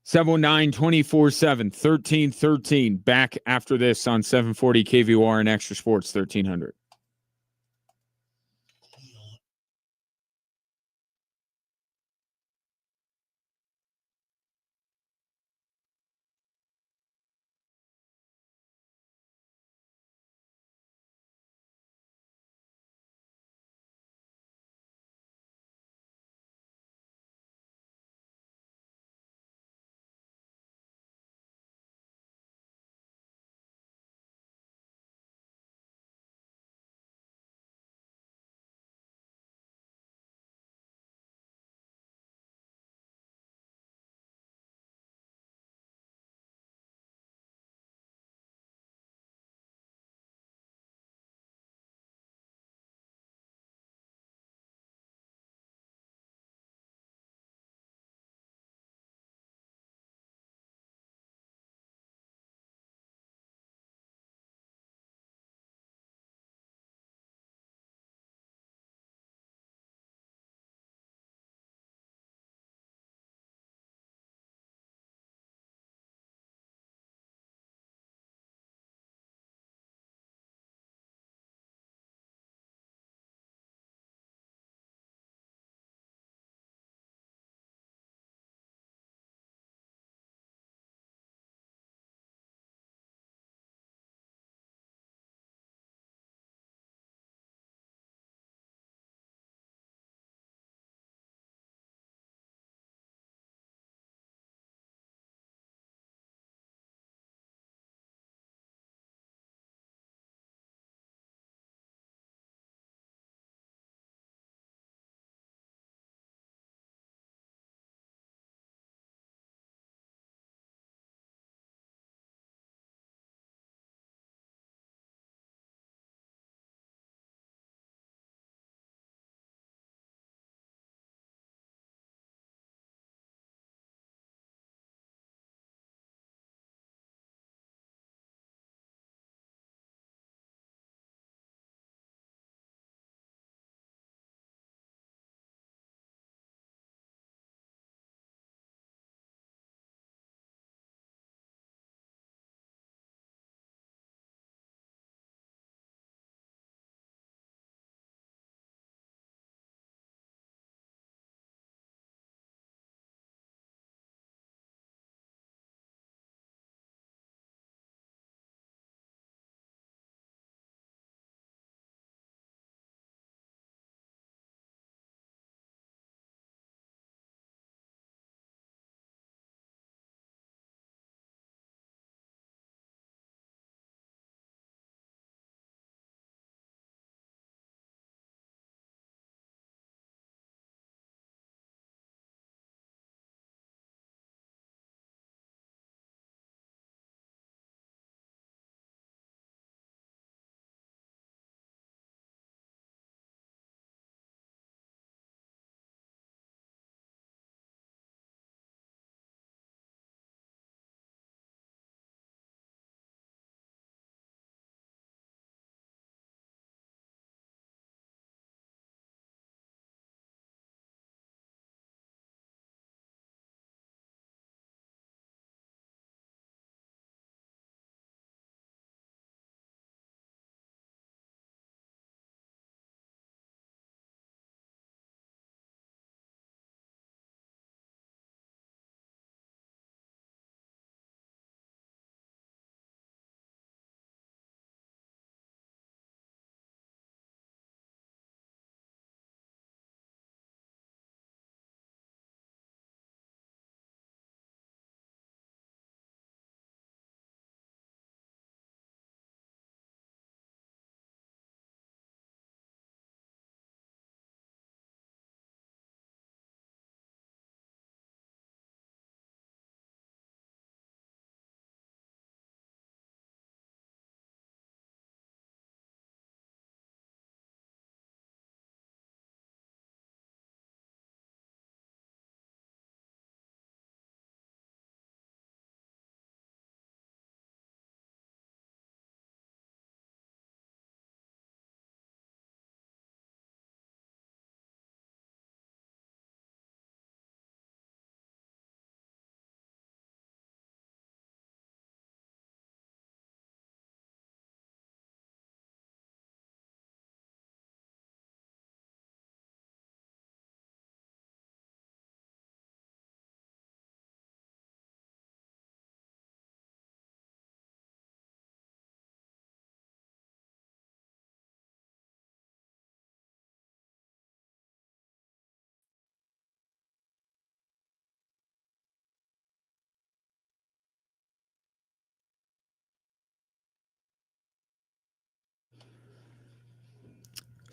719-24-7, 1313. Back after this on 740 KVOR and Extra Sports 1300.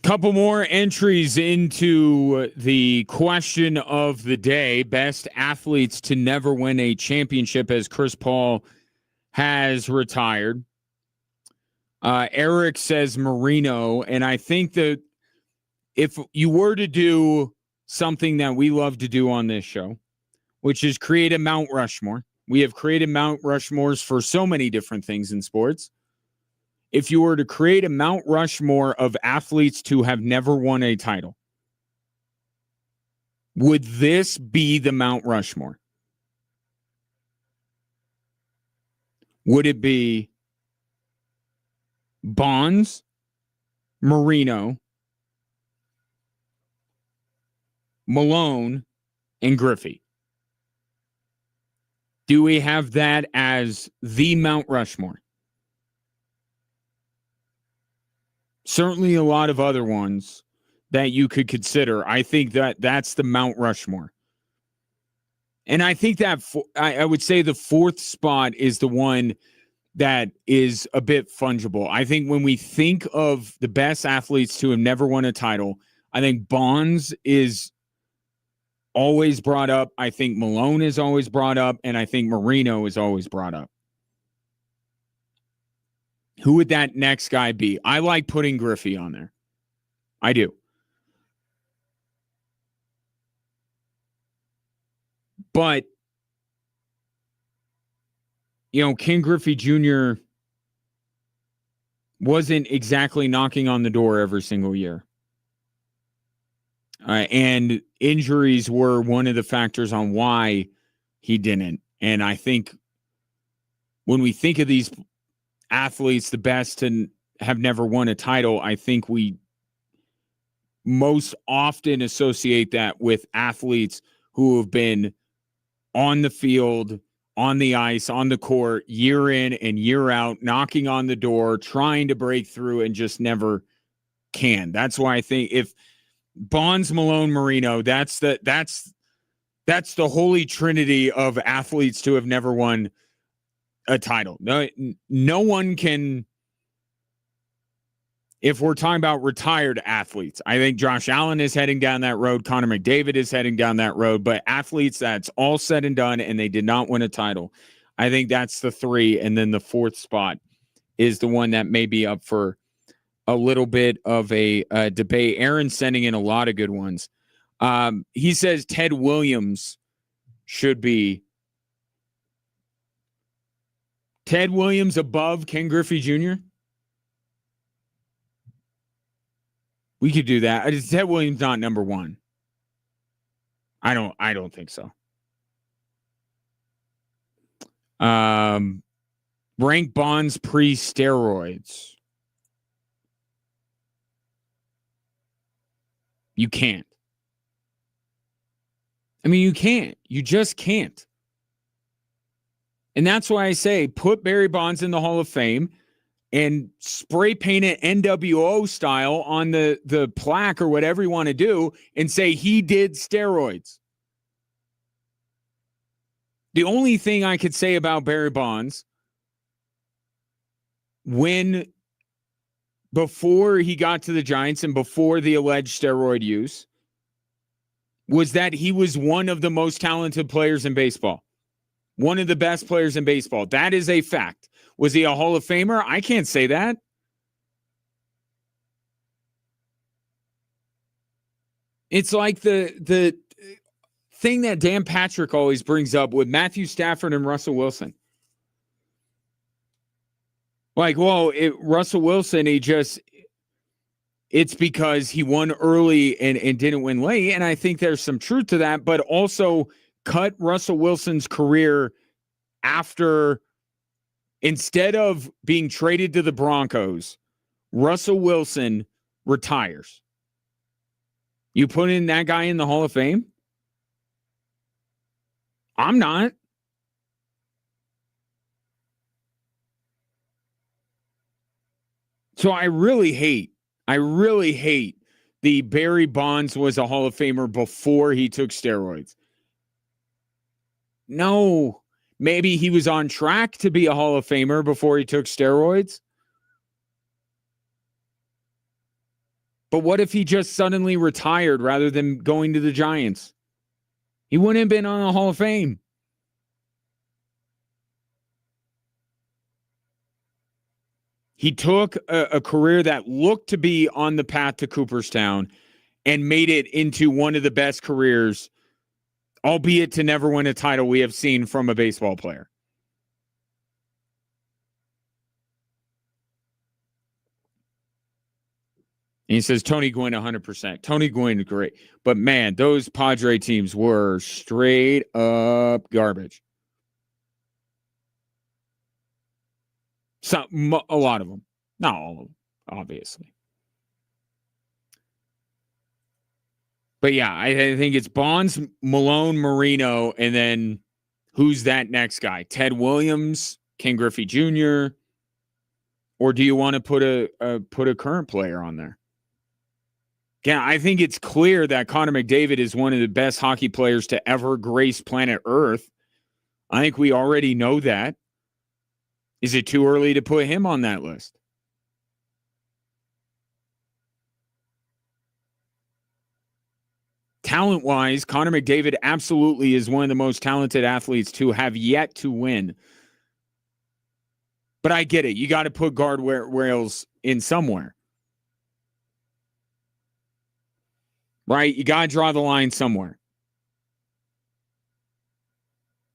Couple more entries into the question of the day. Best athletes to never win a championship, as Chris Paul has retired. Eric says Marino, and I think that if you were to do something that we love to do on this show, which is create a Mount Rushmore. We have created Mount Rushmores for so many different things in sports. If you were to create a Mount Rushmore of athletes to have never won a title, would this be the Mount Rushmore? Would it be Bonds, Marino, Malone, and Griffey? Do we have that as the Mount Rushmore? Certainly a lot of other ones that you could consider. I think that that's the Mount Rushmore. And I think that I would say the fourth spot is the one that is a bit fungible. I think when we think of the best athletes to have never won a title, I think Bonds is always brought up. I think Malone is always brought up. And I think Marino is always brought up. Who would that next guy be? I like putting Griffey on there. I do. But, Ken Griffey Jr. wasn't exactly knocking on the door every single year. And injuries were one of the factors on why he didn't. And I think when we think of these athletes, the best to have never won a title, I think we most often associate that with athletes who have been on the field, on the ice, on the court, year in and year out, knocking on the door, trying to break through and just never can. That's why I think if Bonds, Malone, Marino, that's the holy trinity of athletes to have never won a title. No one can. If we're talking about retired athletes, I think Josh Allen is heading down that road. Connor McDavid is heading down that road. But athletes that's all said and done and they did not win a title, I think that's the three. And then the fourth spot is the one that may be up for a little bit of a debate. Aaron's sending in a lot of good ones. He says Ted Williams should be. Ted Williams above Ken Griffey Jr.? We could do that. Ted Williams not number one. I don't think so. Rank Bonds pre-steroids. You can't. I mean, you can't. You just can't. And that's why I say put Barry Bonds in the Hall of Fame and spray paint it NWO style on the plaque or whatever you want to do and say he did steroids. The only thing I could say about Barry Bonds before he got to the Giants and before the alleged steroid use was that he was one of the most talented players in baseball. One of the best players in baseball. That is a fact. Was he a Hall of Famer? I can't say that. It's like the thing that Dan Patrick always brings up with Matthew Stafford and Russell Wilson. Like, well, Russell Wilson, it's because he won early and didn't win late. And I think there's some truth to that, but also cut Russell Wilson's career after, instead of being traded to the Broncos, Russell Wilson retires. You put in that guy in the Hall of Fame? I'm not. So I really hate the Barry Bonds was a Hall of Famer before he took steroids. No, maybe he was on track to be a Hall of Famer before he took steroids. But what if he just suddenly retired rather than going to the Giants? He wouldn't have been on the Hall of Fame. He took a career that looked to be on the path to Cooperstown and made it into one of the best careers, albeit to never win a title, we have seen from a baseball player. And he says Tony Gwynn 100%. Tony Gwynn, great. But, man, those Padre teams were straight up garbage. A lot of them. Not all of them, obviously. But, yeah, I think it's Bonds, Malone, Marino, and then who's that next guy? Ted Williams, Ken Griffey Jr., or do you want to put a current player on there? Yeah, I think it's clear that Connor McDavid is one of the best hockey players to ever grace planet Earth. I think we already know that. Is it too early to put him on that list? Talent-wise, Connor McDavid absolutely is one of the most talented athletes to have yet to win. But I get it. You got to put guardrails in somewhere. Right? You got to draw the line somewhere.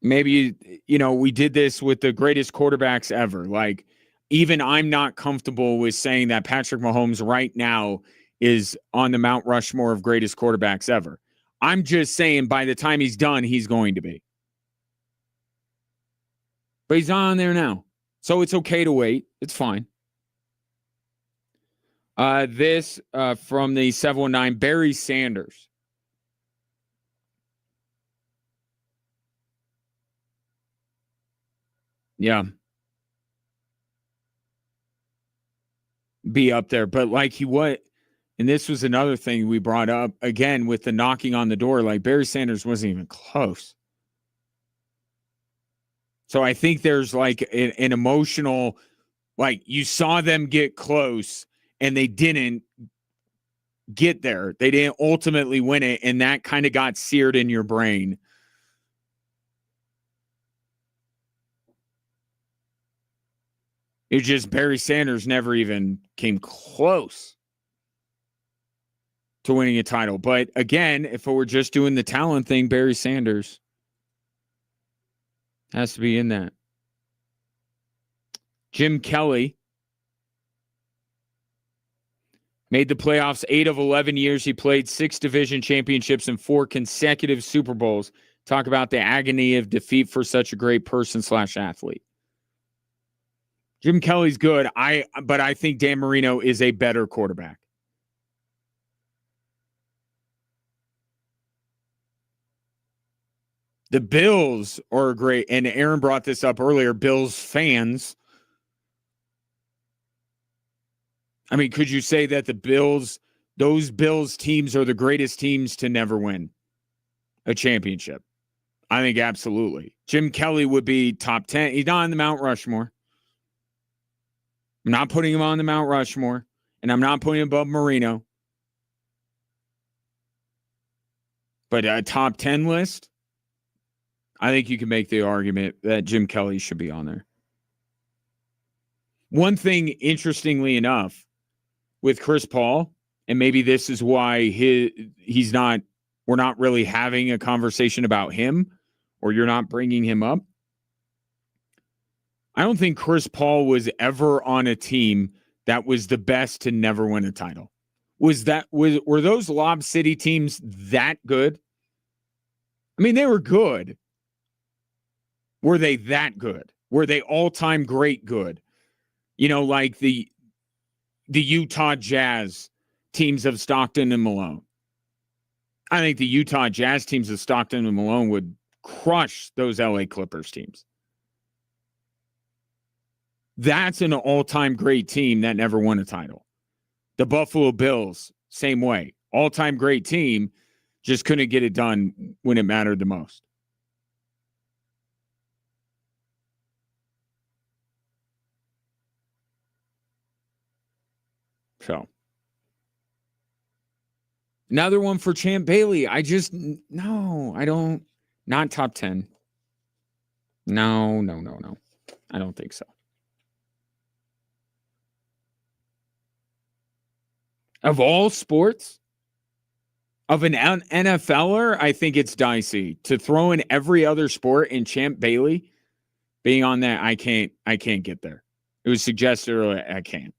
Maybe, we did this with the greatest quarterbacks ever. Like, even I'm not comfortable with saying that Patrick Mahomes right now is on the Mount Rushmore of greatest quarterbacks ever. I'm just saying by the time he's done, he's going to be. But he's not on there now. So it's okay to wait. It's fine. This from the 719, Barry Sanders. Yeah. Be up there. But like and this was another thing we brought up again with the knocking on the door, like Barry Sanders wasn't even close. So I think there's like an emotional, like you saw them get close and they didn't get there. They didn't ultimately win it. And that kind of got seared in your brain. It's just Barry Sanders never even came close to winning a title. But again, if we're just doing the talent thing, Barry Sanders has to be in that. Jim Kelly made the playoffs 8 of 11 years. He played 6 division championships and 4 consecutive Super Bowls. Talk about the agony of defeat for such a great person/athlete. Jim Kelly's good. But I think Dan Marino is a better quarterback. The Bills are great. And Aaron brought this up earlier. Bills fans. I mean, could you say that those Bills teams are the greatest teams to never win a championship? I think absolutely. Jim Kelly would be top 10. He's not on the Mount Rushmore. I'm not putting him on the Mount Rushmore, and I'm not putting him above Marino. But a top 10 list, I think you can make the argument that Jim Kelly should be on there. One thing, interestingly enough, with Chris Paul, and maybe this is why we're not really having a conversation about him, or you're not bringing him up. I don't think Chris Paul was ever on a team that was the best to never win a title. Were those Lob City teams that good? I mean, they were good. Were they that good? Were they all-time great good? Like the Utah Jazz teams of Stockton and Malone. I think the Utah Jazz teams of Stockton and Malone would crush those LA Clippers teams. That's an all-time great team that never won a title. The Buffalo Bills, same way. All-time great team, just couldn't get it done when it mattered the most. So, Another one for Champ Bailey. I don't. Not top 10. No. I don't think so. Of all sports, of an NFLer, I think it's dicey. To throw in every other sport and Champ Bailey being on that, I can't get there. It was suggested earlier, I can't.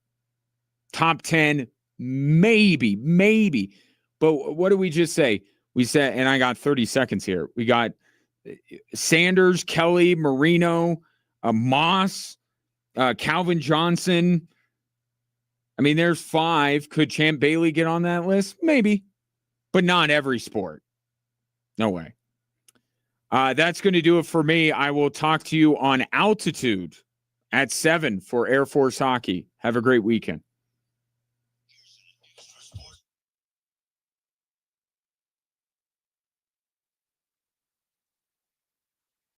Top 10, maybe. But what did we just say? We said, and I got 30 seconds here. We got Sanders, Kelly, Marino, Moss, Calvin Johnson. I mean, there's 5. Could Champ Bailey get on that list? Maybe, but not every sport. No way. That's going to do it for me. I will talk to you on Altitude at 7 for Air Force Hockey. Have a great weekend.